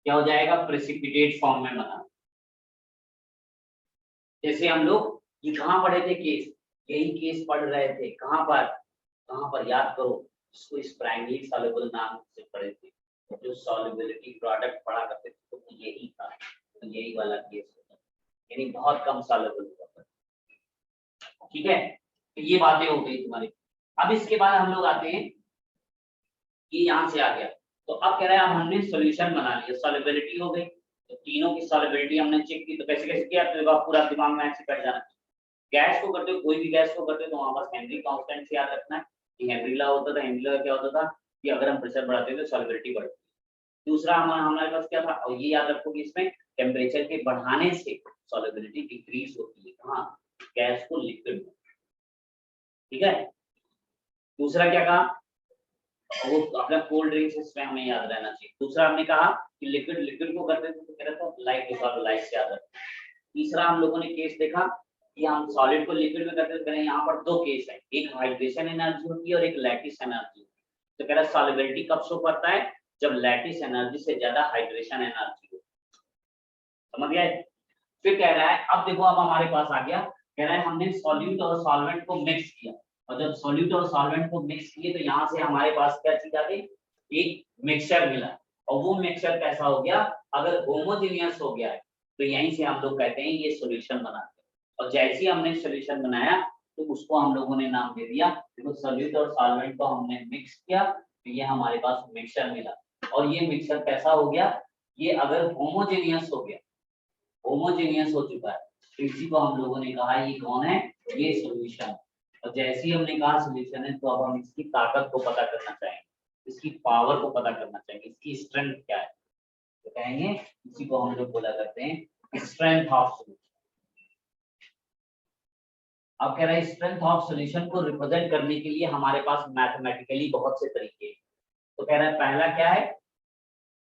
क्या हो जाएगा, प्रेसिपिटेट फॉर्म में बना। जैसे हम लोग ये कहाँ पढ़े थे केस, यही केस पढ़ रहे थे, कहाँ पर याद करो, इसको स्प्रैंगली सॉल्युबल नाम से पढ़े थे, जो सॉल्युबिलिटी प्रोडक्ट पढ़ा करते थे तो यही था, तो यही वाला केस होता है, यानी बहुत कम सॉल्युबल होता है। ठीक है, तो ये बातें हो गई तुम्हारी। अब इसके बाद हम लोग आते हैं, ये यहाँ से आ गया, तो अब कह रहा है अब हमने सॉल्यूशन बना लिया, सॉल्युबिलिटी हो गई, तो तीनों की सॉल्युबिलिटी हमने चेक की। तो कैसे कैसे किया, तो पूरा दिमाग में ऐसे बैठ जाना। गैस को करते हो, कोई भी गैस को करते हो तो वहां पर हेनरी कांस्टेंट से याद रखना है कि हेनरी लॉ होता था। हेनरी लॉ क्या होता था कि अगर हम प्रेशर बढ़ाते हैं तो सॉल्युबिलिटी बढ़ती है। दूसरा हमारे पास क्या था, और ये याद रखो कि इसमें टेम्परेचर के बढ़ाने से सॉल्युबिलिटी डिक्रीज होती है, कहाँ, गैस को लिक्विड में। ठीक है, दूसरा क्या कहा, वो अपना कोल्ड ड्रिंक्स, इसमें हमें याद रहना चाहिए। दूसरा हमने कहा कि लिक्विड लिक्विड को करते थे तो कह रहा था लाइक डिसॉल्व लाइक से याद रखना। तीसरा हम लोगों ने केस देखा कि हम सॉलिड को लिक्विड में करते थे, यहाँ पर दो केस है, एक हाइड्रेशन एनर्जी होती है और एक लैटिस एनर्जी। तो कह रहा है सॉल्युबिलिटी कब शो करता है, जब लैटिस एनर्जी से ज्यादा हाइड्रेशन एनर्जी हो। समझ गए? फिर कह रहा है अब देखो, अब हमारे पास आ गया, कह रहा है हमने सॉल्यूट और सॉल्वेंट को मिक्स किया, और जब सॉल्यूट और सॉल्वेंट को मिक्स किए तो यहाँ से हमारे पास क्या चीज आ गई, एक मिक्सचर मिला। और वो मिक्सचर कैसा हो गया, अगर होमोजेनियस हो गया है तो यहीं से हम लोग कहते हैं ये सॉल्यूशन बनाते हैं। और जैसे ही हमने सॉल्यूशन बनाया तो उसको हम लोगों ने नाम दे दिया, देखो सॉल्यूट और सॉल्वेंट को हमने मिक्स किया तो ये हमारे पास मिक्सचर मिला। और ये मिक्सचर कैसा हो गया, ये अगर होमोजेनियस हो गया, होमोजेनियस हो चुका है, तो इसी को हम लोगों ने कहा ये कौन है, ये सॉल्यूशन। और जैसे ही हमने कहा सॉल्यूशन है तो अब हम इसकी ताकत को पता करना चाहेंगे, इसकी पावर को पता करना चाहेंगे, इसकी स्ट्रेंथ क्या है, तो कहेंगे इसी को हम लोग बोला करते हैं स्ट्रेंथ ऑफ सॉल्यूशन। अब कह रहे हैं स्ट्रेंथ ऑफ सॉल्यूशन को रिप्रेजेंट करने के लिए हमारे पास मैथमेटिकली बहुत से तरीके हैं। तो कह रहा है पहला क्या है,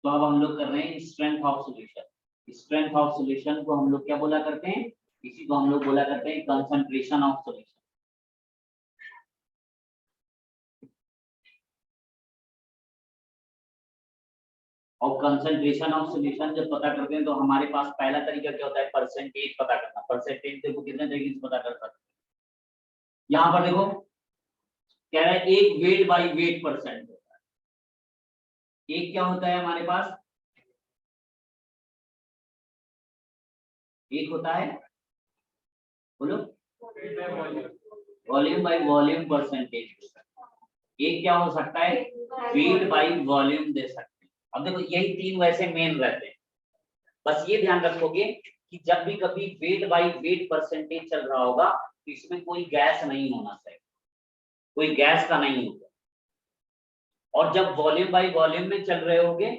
तो अब हम लोग कर रहे हैं strength of solution. Strength of solution को हम लोग क्या बोला करते हैं, इसी को हम लोग बोला करते हैं कंसंट्रेशन ऑफ सॉल्यूशन। और कंसंट्रेशन ऑफ सॉल्यूशन जब पता करते हैं तो हमारे पास पहला तरीका क्या होता है, परसेंटेज पता करना। परसेंटेज देखो कितने तरीके से पता कर सकते हैं, यहाँ पर देखो कह रहा है एक वेट बाई वेट परसेंट होता है। एक क्या होता है हमारे पास, एक होता है बोलो, वॉल्यूम बाय वॉल्यूम परसेंटेज। एक क्या हो सकता है, वेट बाय वॉल्यूम दे सकते हैं। अब देखो यही तीन वैसे मेन रहते हैं, बस ये ध्यान रखोगे कि जब भी कभी वेट बाय वेट परसेंटेज चल रहा होगा तो इसमें कोई गैस नहीं होना चाहिए, कोई गैस का नहीं होगा। और जब वॉल्यूम बाय वॉल्यूम में चल रहे होगे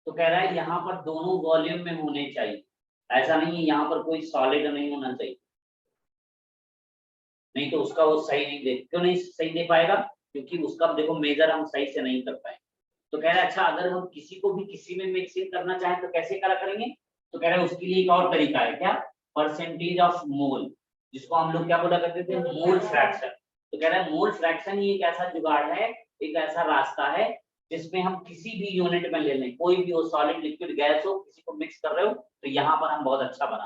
तो कह रहा है यहाँ पर दोनों वॉल्यूम में होने चाहिए, ऐसा नहीं है यहाँ पर कोई सॉलिड नहीं होना चाहिए, नहीं तो उसका वो सही नहीं दे, क्यों नहीं सही दे पाएगा, क्योंकि उसका देखो मेजर हम सही से नहीं कर पाए। तो कह रहा है अच्छा अगर हम किसी को भी किसी में मिक्सिंग करना चाहें तो कैसे करा करेंगे, तो कह रहे हैं उसके लिए एक और तरीका है, क्या, परसेंटेज ऑफ मोल, जिसको हम लोग क्या बोला करते थे, मोल फ्रैक्शन। तो कह रहा है मोल फ्रैक्शन ही एक ऐसा जुगाड़ है, एक ऐसा रास्ता है जिसमें हम किसी भी यूनिट में ले लें, कोई भी हो, सॉलिड लिक्विड गैस हो, किसी को मिक्स कर रहे हो तो यहाँ पर हम बहुत अच्छा बना।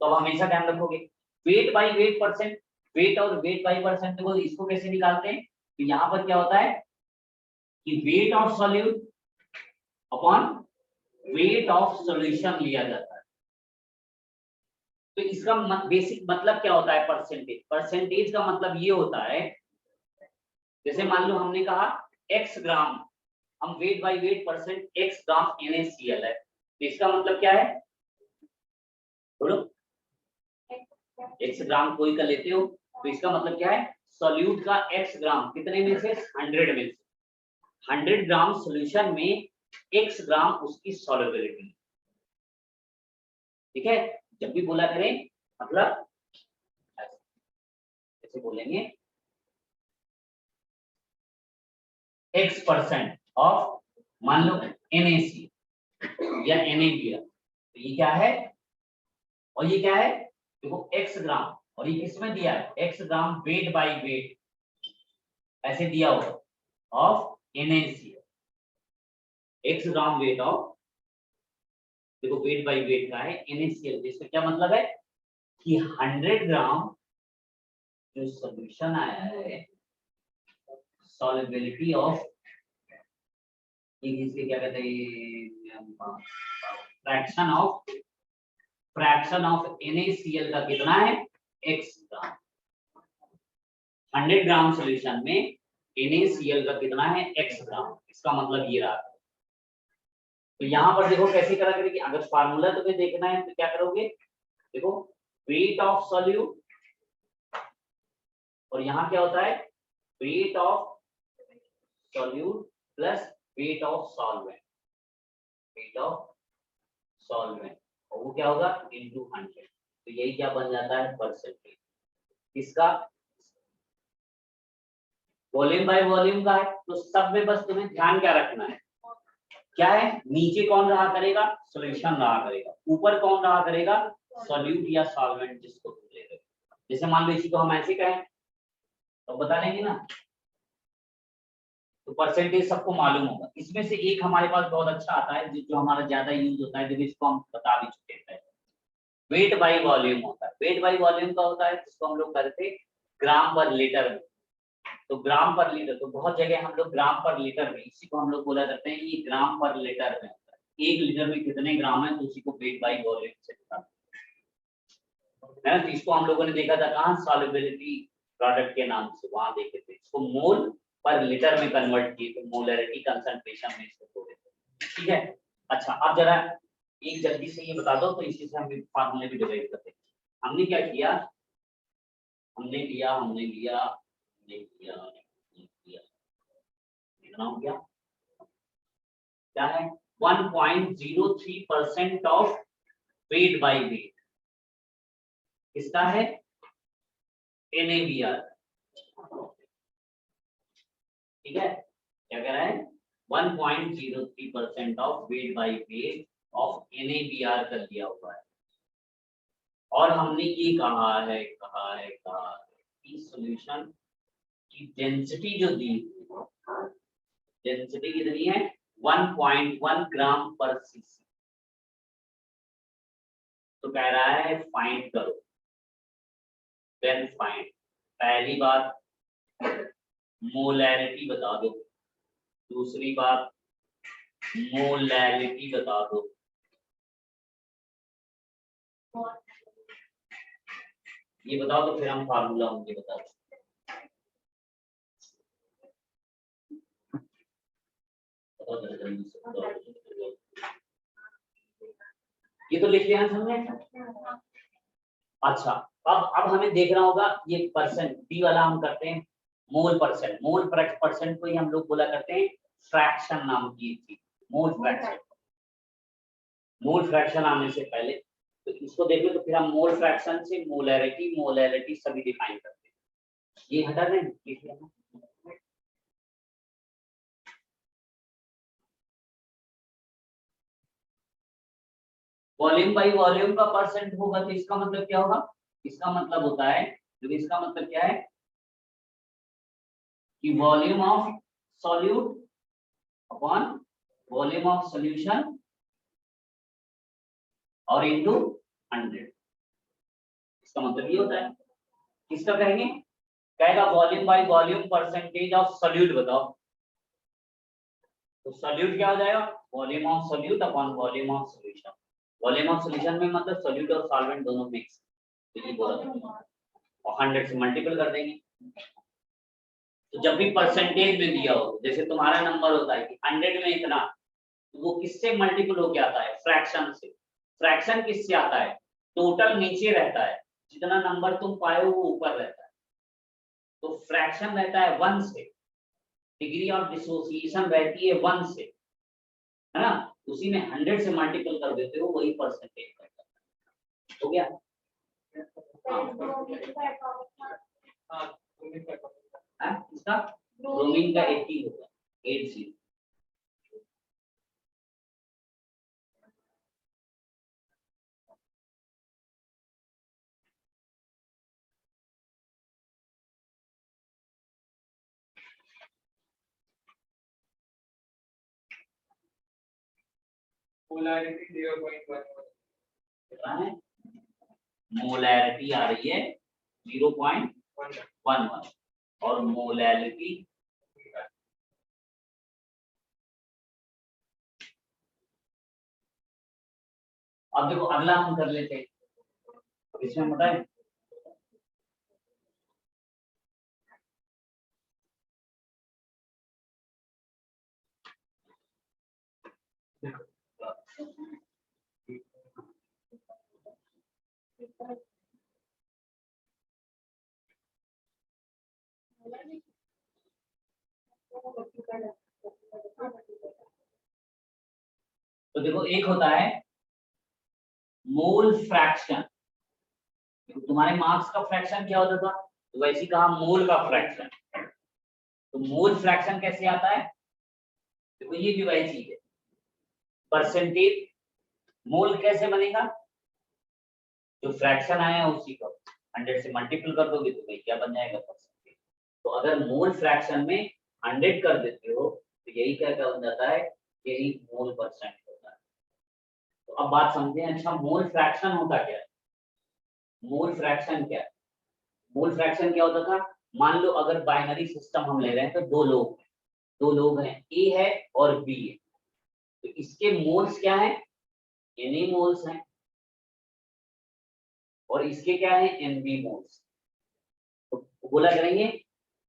तो अब हमेशा ध्यान रखोगे weight by weight percent, weight और वेट बाई परसेंट को इसको कैसे निकालते हैं, तो यहाँ पर क्या होता है कि weight of solute upon weight of solution लिया जाता है। तो इसका बेसिक मतलब क्या होता है, परसेंटेज। परसेंटेज का मतलब ये होता है, जैसे मान लो हमने कहा x ग्राम, हम wait by weight percent x gram NaCl है, तो इसका मतलब क्या है, बोलो, x ग्राम कोई का लेते हो तो इसका मतलब क्या है, सॉल्यूट का x ग्राम कितने में से, 100 में से, 100 ग्राम सॉल्यूशन में x ग्राम उसकी सॉल्युबिलिटी। ठीक है, जब भी बोला करें मतलब ऐसे बोलेंगे x% ऑफ, मान लो NaC या NaBr, तो ये क्या है और ये क्या है, देखो x ग्राम, और ये किसमें दिया है, x gram weight by wait ऐसे दिया होगा of NaCl, x gram weight of, देखो वेट बाई वेट का है NaCl। इसका क्या मतलब है कि 100 ग्राम जो सॉल्यूशन आया है, सॉल्युबिलिटी ऑफ, इसके क्या कहते हैं, फ्रैक्शन ऑफ NaCl का कितना है, x ग्राम। 100 ग्राम सॉल्यूशन में NaCl का कितना है, x ग्राम, इसका मतलब ये रहा। तो यहाँ पर देखो कैसे करा करेंगे, अगर फार्मूला तुम्हें देखना है तो क्या करोगे, देखो वेट ऑफ सॉल्यूट, और यहाँ क्या होता है, weight of solute plus weight of solvent, weight of solvent, और वो क्या होगा इनटू 100। तो यही क्या बन जाता है, परसेंटेज। किसका, वॉल्यूम बाय वॉल्यूम का है। तो सब में बस तुम्हें ध्यान क्या रखना है, क्या है, नीचे कौन रहा करेगा, सॉल्यूशन रहा करेगा, ऊपर कौन रहा करेगा, सॉल्यूट या सॉल्वेंट जिसको तुम ले रहे हो। जैसे मान लो इसी को हम ऐसे कहें तो बता देंगे ना, तो परसेंटेज सबको मालूम होगा। इसमें से एक हमारे पास बहुत अच्छा आता है जो हमारा ज्यादा यूज होता है, देखो इसको हम बता भी चुके हैं, वेट बाई वॉल्यूम होता है। वेट बाई वॉल्यूम का होता है जिसको हम लोग करते ग्राम पर लीटर में। तो ग्राम पर लीटर, तो बहुत जगह हम लोग ग्राम पर लीटर में, इसी को हम लोग बोला करते हैं ये ग्राम पर लीटर में होता है। 1 लीटर में कितने ग्राम है, तो उसी को वेट बाई वॉल्यूम से बताते हैं, है ना। तो इसको हम लोगों ने देखा था कहाँ, सॉल्युबिलिटी प्रोडक्ट के नाम से वहां देखे थे, इसको मोल पर लीटर में कन्वर्ट किए तो मोलरिटी कंसंट्रेशन में इसको बोले थे। ठीक है, अच्छा अब जरा एक जल्दी से ये बता दो, तो इसी से हम फार्मूले भी डिराइव करते हैं। हमने क्या किया, हमने लिया कितना हो गया, क्या है, 1.03% ऑफ वेट बाई वेट, किसका है, NaBr। ठीक है, क्या कह रहा है, 1.03% of weight by weight of NaBr कर दिया हुआ है। और हमने ये कहा है कि सॉल्यूशन की डेंसिटी जो दी, डेंसिटी कितनी है, 1.1 ग्राम पर सीसी। तो कह रहा है फाइंड करो, देन फाइंड, पहली बात मोलैरिटी बता दो, दूसरी बात मोलैरिटी बता दो, ये बताओ तो फिर हम फार्मूला मुझे बताओ। बताओ जल्दी से बताओ। ये तो लिख लिया हमने। अच्छा, अब हमें देखना होगा ये परसेंट डी वाला हम करते हैं मोल परसेंट। मोल परसेंट को ही हम लोग बोला करते हैं फ्रैक्शन नाम की चीज, मोल फ्रैक्शन। मोल फ्रैक्शन आने से पहले तो इसको देखो तो फिर हम मोल फ्रैक्शन से मोलैरिटी सभी डिफाइन करते हैं। ये हटा दें, लिख लेना। वॉल्यूम बाई वॉल्यूम का परसेंट होगा तो इसका मतलब क्या होगा? इसका मतलब होता है, तो इसका मतलब क्या है कि volume of solute upon volume of solution और इनटू 100। इसका मतलब ये होता है। किसका कहेंगे? कहेगा volume by volume percentage of solute बताओ। तो सॉल्यूट क्या हो जाएगा? Volume of solute upon volume of solution. Volume of solution में मतलब सॉल्यूट और सॉल्वेंट दोनों मिक्स, तो ये बोला और 100 से मल्टीपल कर देंगे। तो जब भी परसेंटेज में दिया हो, जैसे तुम्हारा नंबर होता है कि 100 में इतना, तो वो किससे मल्टीपल होके आता है? फ्रैक्शन से। फ्रैक्शन किससे आता है? टोटल नीचे रहता है, जितना नंबर तुम पाए हो वो ऊपर रहता है। तो फ्रैक्शन रहता है 1 से, डिग्री ऑफ डिसोसिएशन रहती है 1 से, है ना? उसी में 100 से मल्टीपल कर देते हो, वही परसेंटेज करता है। हो गया? इसका ब्रोमीन का 80 होगा, 80। पोलैरिटी 0.1 कितना है? मोलैरिटी आ रही है 0.11 और मोलैरिटी अब देखो अगला हम कर लेते हैं। इसमें बताए तो देखो एक होता है मोल फ्रैक्शन। तुम्हारे मार्क्स का फ्रैक्शन क्या होता था? तो वैसे ही कहा मोल का फ्रैक्शन। तो मोल फ्रैक्शन कैसे आता है? देखो ये भी वही चीज है, परसेंटेज। मोल कैसे बनेगा? जो फ्रैक्शन आया है उसी को 100 से मल्टीपल कर दोगे तो भाई क्या बन जाएगा? परसेंटेज। तो अगर मोल फ्रैक्शन में 100 कर देते हो तो यही क्या बन जाता है? यही मोल परसेंट होता है। तो अब बात समझे। अच्छा, मोल फ्रैक्शन होता क्या है? मोल फ्रैक्शन क्या है? मोल फ्रैक्शन क्या होता था? मान लो अगर बाइनरी सिस्टम हम ले रहे हैं तो दो लोग हैं, ए है और बी है। तो इसके मोल्स क्या है? Na मोल्स हैं और इसके क्या है? Nb moles. तो बोला करेंगे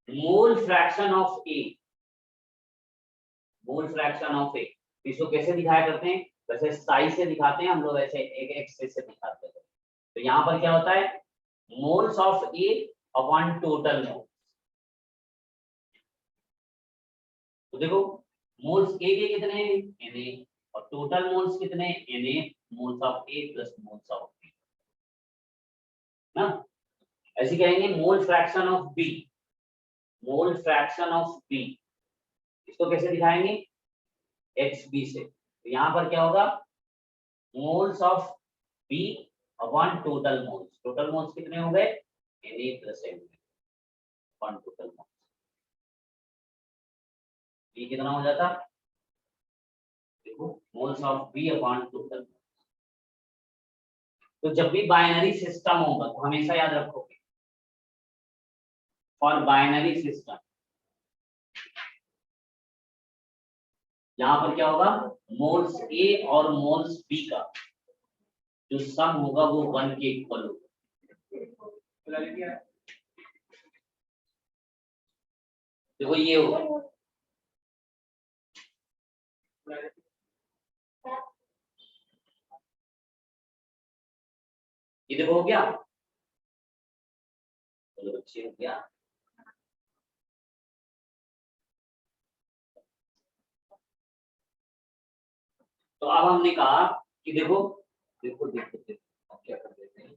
mole fraction of A, mole fraction of A. इसको कैसे दिखाया करते हैं? वैसे साइज से दिखाते हैं हम लोग, ऐसे एक एक्सिस से दिखाते हैं। तो यहाँ पर क्या होता है? Moles of A upon total mole. तो देखो मोल्स ए के कितने हैं? Na, और टोटल मोल्स कितने हैं? Na moles of A plus moles of B ना। ऐसे कहेंगे mole fraction of B, mole fraction of B. इसको कैसे दिखाएंगे? XB से। तो यहाँ पर क्या होगा? Moles of B upon total moles. Total moles कितने हो गए? Na plus Nb upon total moles. ये कितना हो जाता? देखो moles of B upon total. तो जब भी बाइनरी सिस्टम होगा तो हमेशा याद रखोगे फॉर बाइनरी सिस्टम यहाँ पर क्या होगा? मोल्स ए और मोल्स बी का जो सम होगा वो 1 के इक्वल होगा। मोलारिटी है देखो ये होगा ये देखो हो गया, चलो बच्चे हो गया। तो अब हमने कहा कि देखो देखो देखो देखो अब क्या कर देते हैं,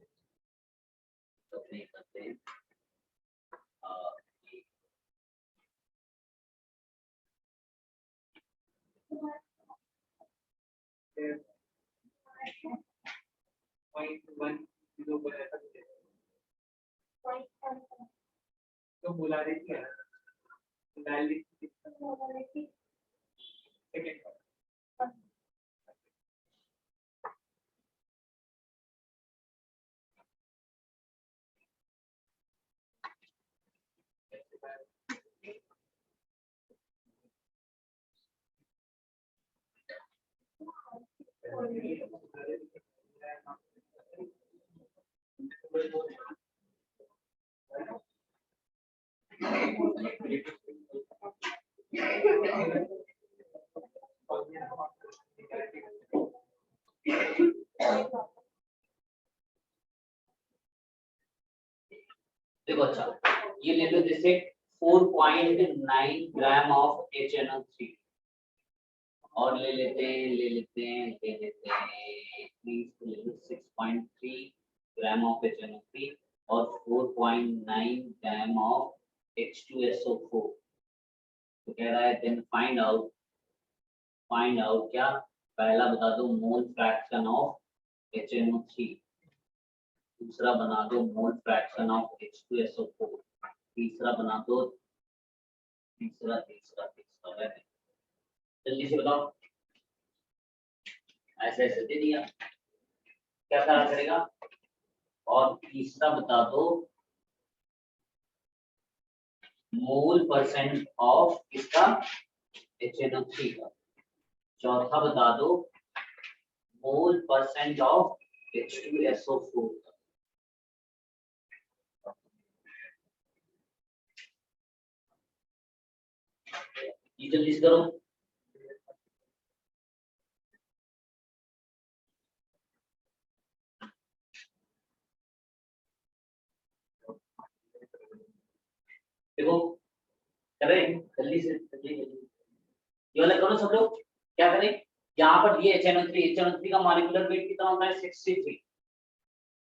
तो नहीं करते हैं तो मोलारिटी है मोलारिटी सेकंड देखो अच्छा ये ले लो जैसे 4.9 ग्राम ऑफ HNO3 और ले लेते हैं प्लीज ले लो 6.3 ग्राम ऑफ HNO3 और 4.9 ग्राम ऑफ H2SO4। तो कह रहा है देन फाइंड आउट क्या, पहला बता दो मोल फ्रैक्शन ऑफ HNO3, दूसरा बना दो मोल फ्रैक्शन ऑफ H2SO4, तीसरा बना दो तीसरा जल्दी से बताओ, ऐसे ऐसे दे दिया क्या करा करेगा, और तीसरा बता दो मोल परसेंट ऑफ इसका HNO3 का, चौथा बता दो मोल परसेंट ऑफ H2SO4 का। ये जल्दी से करो। देखो करें जल्दी से जल्दी ये वाला करो सब लोग, क्या करें यहाँ पर ये HNO3 का मॉलिक्यूलर वेट कितना होता है 63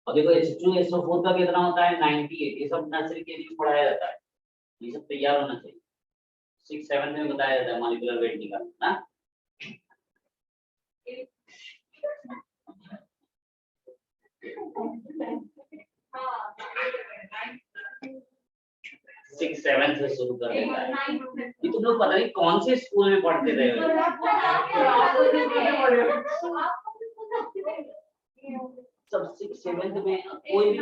और देखो H2SO4 का कितना होता है 98। ये सब नर्सरी के लिए पढ़ाया जाता है, ये सब तैयार होना चाहिए, 6-7 में बताया जाता है मॉलिक्यूलर वेट निकालना ना। सिक्स सेवन से शुरू कर देता है। ये तुम लोग पता नहीं कौन से स्कूल में पढ़ते रहे हो, सब 6-7 में कोई भी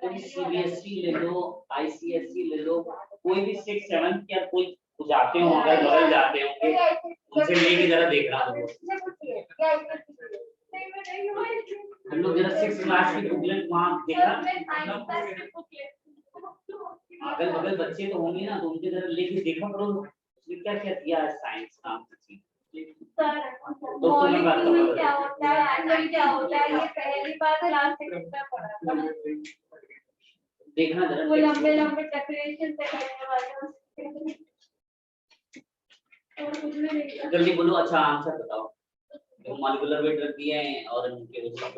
कोई CBSE ले लो ICSE ले लो, कोई भी 6-7 या कोई जाते हो अगर बदल जाते होंगे उनसे लेके जरा देखना हम लोग जरा 6th क्लास की बुकलेट वहाँ देखना, अगल बगल बच्चे तो होंगे ना तो उनके जरा लेके देखा करो उसमें क्या क्या दिया है साइंस नाम की चीज। तो क्या होता है एंगल क्या होता है, ये पहली बार क्लास 6 में पढ़ा था। देखना जरा वो लंबे लंबे डेकोरेशन से करने वाले जल्दी बोलो। अच्छा आंसर बताओ, जो मॉलिक्यूलर वेट रख दिए हैं और उनके उसका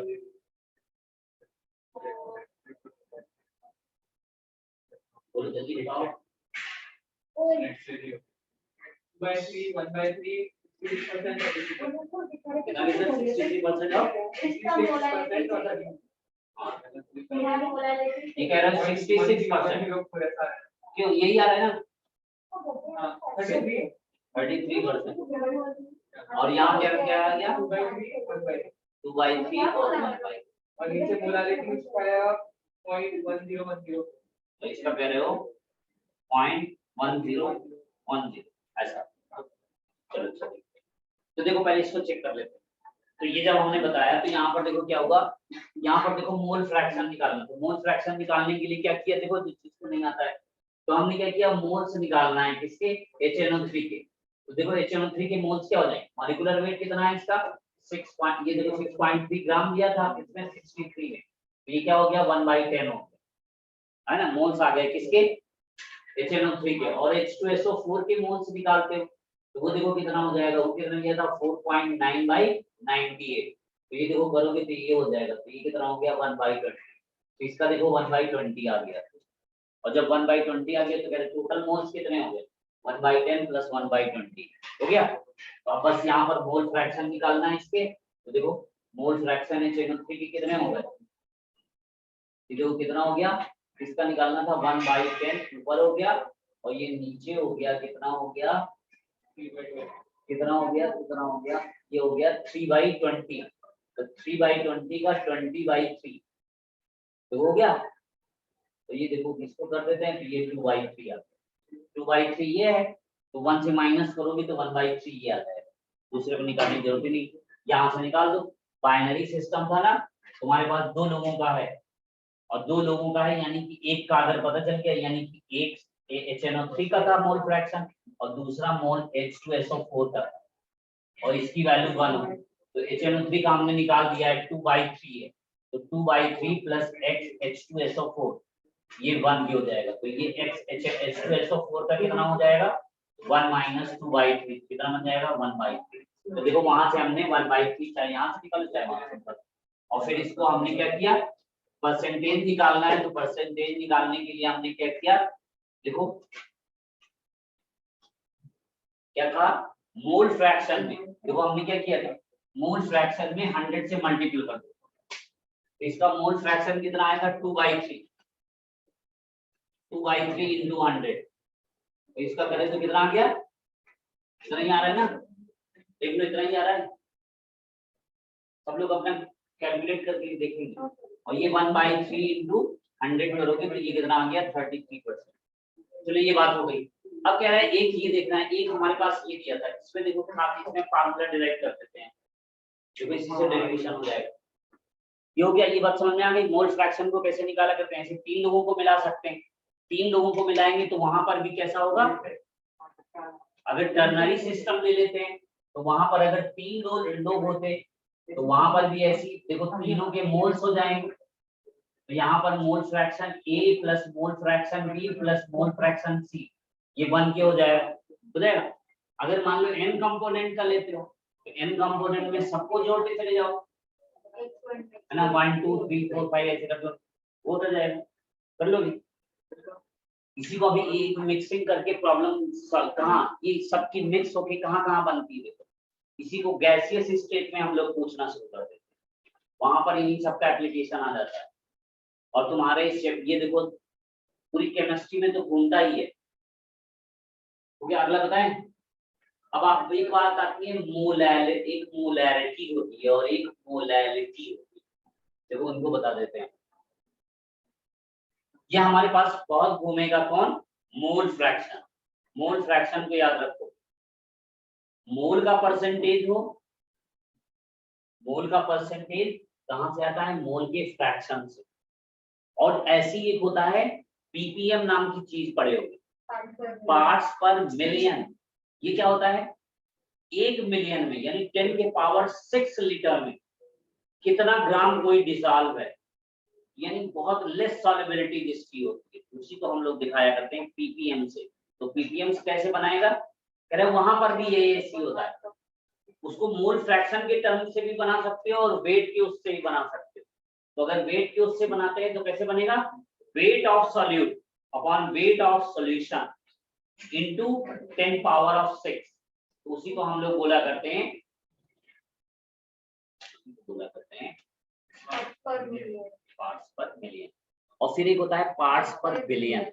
बोलो जल्दी बताओ। 1/3 कितना कितना 63% ऑफ ये कह रहा है 66%, क्यों यही आ रहा है ना 33%, और यहाँ क्या क्या आ गया 2/3 और 1/5, और नीचे मोलारिटी इसका है 0.1010, तो इसका कह रहे हो 0.1010 ऐसा। चलो चलो तो देखो पहले इसको चेक कर लेते हैं, तो ये जब हमने बताया तो यहाँ पर देखो क्या होगा, यहाँ पर देखो मोल फ्रैक्शन निकालना। तो मोल फ्रैक्शन निकालने के लिए क्या किया, देखो जिस चीज को नहीं आता है तो हमने क्या किया, मोल्स निकालना है किसके, HNO3 के। तो देखो HNO3 के मोल्स क्या हो जाएंगे, मॉलिक्यूलर वेट कितना है इसका 6 ये देखो 6.3 ग्राम दिया था इसमें 63 में, तो ये क्या हो गया 1/10 हो गया, है ना। मोल्स आ गए किसके, HNO3 के। और H2SO4 के मोल्स निकालते हो तो वो देखो कितना हो जाएगा, वो कितना दिया था 4.9/98। तो ये देखो करोगे तो ये हो जाएगा, तो ये कितना हो गया 1/20। तो इसका देखो 1/20 आ गया। और जब 1/20 आ गया तो कह रहे टोटल मोल्स कितने हो गए 1/10 + 1/20 हो गया। तो अब बस यहाँ पर मोल फ्रैक्शन निकालना है इसके। तो देखो मोल फ्रैक्शन HNO3 के कितने हो गए, ये देखो कितना हो गया, इसका निकालना था 1/10 ऊपर हो गया और ये नीचे हो गया, कितना हो गया, कितना हो गया, कितना हो गया, ये हो गया 3/20। तो 3/20 का 20/3 तो हो गया। तो ये देखो किसको कर देते हैं, तो ये 2/3 आता है, 2/3 ये है, तो 1 से माइनस करोगे तो 1/3 ये आता है, दूसरे को निकालने की जरूरत ही नहीं, यहाँ से निकाल दो। बाइनरी सिस्टम था ना, तुम्हारे पास 2 लोगों का है और 2 लोगों का है, यानी कि एक का अगर पता चल गया, यानी कि एक HNO3 का था मोल फ्रैक्शन और दूसरा मोल H2SO4 का था और इसकी वैल्यू 1 हो, तो HNO3 का हमने निकाल दिया है 2/3 है, तो 2/3 + X H2SO4 ये 1 भी हो जाएगा। तो ये H2SO4 का कितना हो जाएगा 1 - 2/3 कितना बन जाएगा 1/3। तो देखो वहां से हमने 1/3 चाहे यहाँ से निकालो चाहे वहां से निकालो, और फिर इसको हमने क्या किया, परसेंटेज निकालना है। तो परसेंटेज निकालने के लिए हमने क्या किया, देखो क्या कहा, मोल फ्रैक्शन में देखो हमने क्या किया था, मोल फ्रैक्शन में 100 से मल्टीपल कर दो, तो इसका मोल फ्रैक्शन कितना आएगा 2/3 × 100। तो इसका करें तो कितना आ गया, इतना ही आ रहा है ना, देख लो इतना ही आ रहा है, सब लोग अपना कैलकुलेट करके देखेंगे। और ये 1/3 × 100 करोगे तो ये कितना आ गया 33%। चलो ये बात हो गई। अब कह रहा है एक ये देखना है, एक हमारे पास ये दिया था, इसमें देखो इसमें फार्मूला डिराइव कर देते हैं, जो इसी से डेरिवेशन हो जाएगा। ये हो गया, ये बात समझ में आ गई। मोल फ्रैक्शन को कैसे निकाला करते हैं, ऐसे 3 लोगों को मिला सकते हैं, 3 लोगों को मिलाएंगे तो वहां पर भी कैसा होगा, अगर टर्नरी सिस्टम ले लेते हैं तो वहां पर अगर 3 लोग होते तो वहां पर भी ऐसी देखो तीनों के मोल्स हो जाएंगे, तो यहाँ पर mole fraction A + mole fraction B + mole fraction C ये 1 के हो जाएगा। अगर मान लो n कंपोनेंट का लेते हो तो n कंपोनेंट में सबको जोड़ते चले जाओ, है ना, 1 2 3 4 5 ऐसे कर दो, वो हो जाएगा, कर लोगे। इसी को अभी एक मिक्सिंग करके प्रॉब्लम कहाँ ये सबकी मिक्स होके कहाँ बनती है, देखो इसी को गैसियस स्टेट में हम लोग पूछना शुरू कर देते हैं, वहां पर इन्हीं सबका एप्लीकेशन आ जाता है। और तुम्हारे ये देखो पूरी केमिस्ट्री में तो घूमता ही है। तो क्या अगला बताएं, अब आप एक बात आती है एक मोलैरिटी होती है और एक मोलैलिटी होती है, देखो उनको बता देते हैं। ये हमारे पास बहुत घूमेगा कौन, मोल फ्रैक्शन। मोल फ्रैक्शन को याद रखो, मोल का परसेंटेज हो, मोल का परसेंटेज कहां से आता है, मोल के फ्रैक्शन से। और ऐसी एक होता है पीपीएम नाम की चीज पढ़े होगे, पार्ट्स पर मिलियन। ये क्या होता है, 1 मिलियन में यानी 10⁻⁶ लीटर में कितना ग्राम कोई डिसॉल्व है, यानी बहुत लेस सॉल्युबिलिटी जिसकी होती है, उसी को हम लोग दिखाया करते हैं पीपीएम से। तो पीपीएम कैसे बनाएगा, कह रहे वहां पर भी ये ऐसी होता है, उसको मोल फ्रैक्शन के टर्म से भी बना सकते हो और वेट के उससे भी बना सकते हो। तो अगर वेट के उससे बनाते हैं तो कैसे बनेगा, weight of solute upon weight of solution into 10⁻⁶। तो उसी को हम लोग बोला करते हैं पार्ट्स पर मिलियन। और फिर एक होता है पार्ट्स पर बिलियन।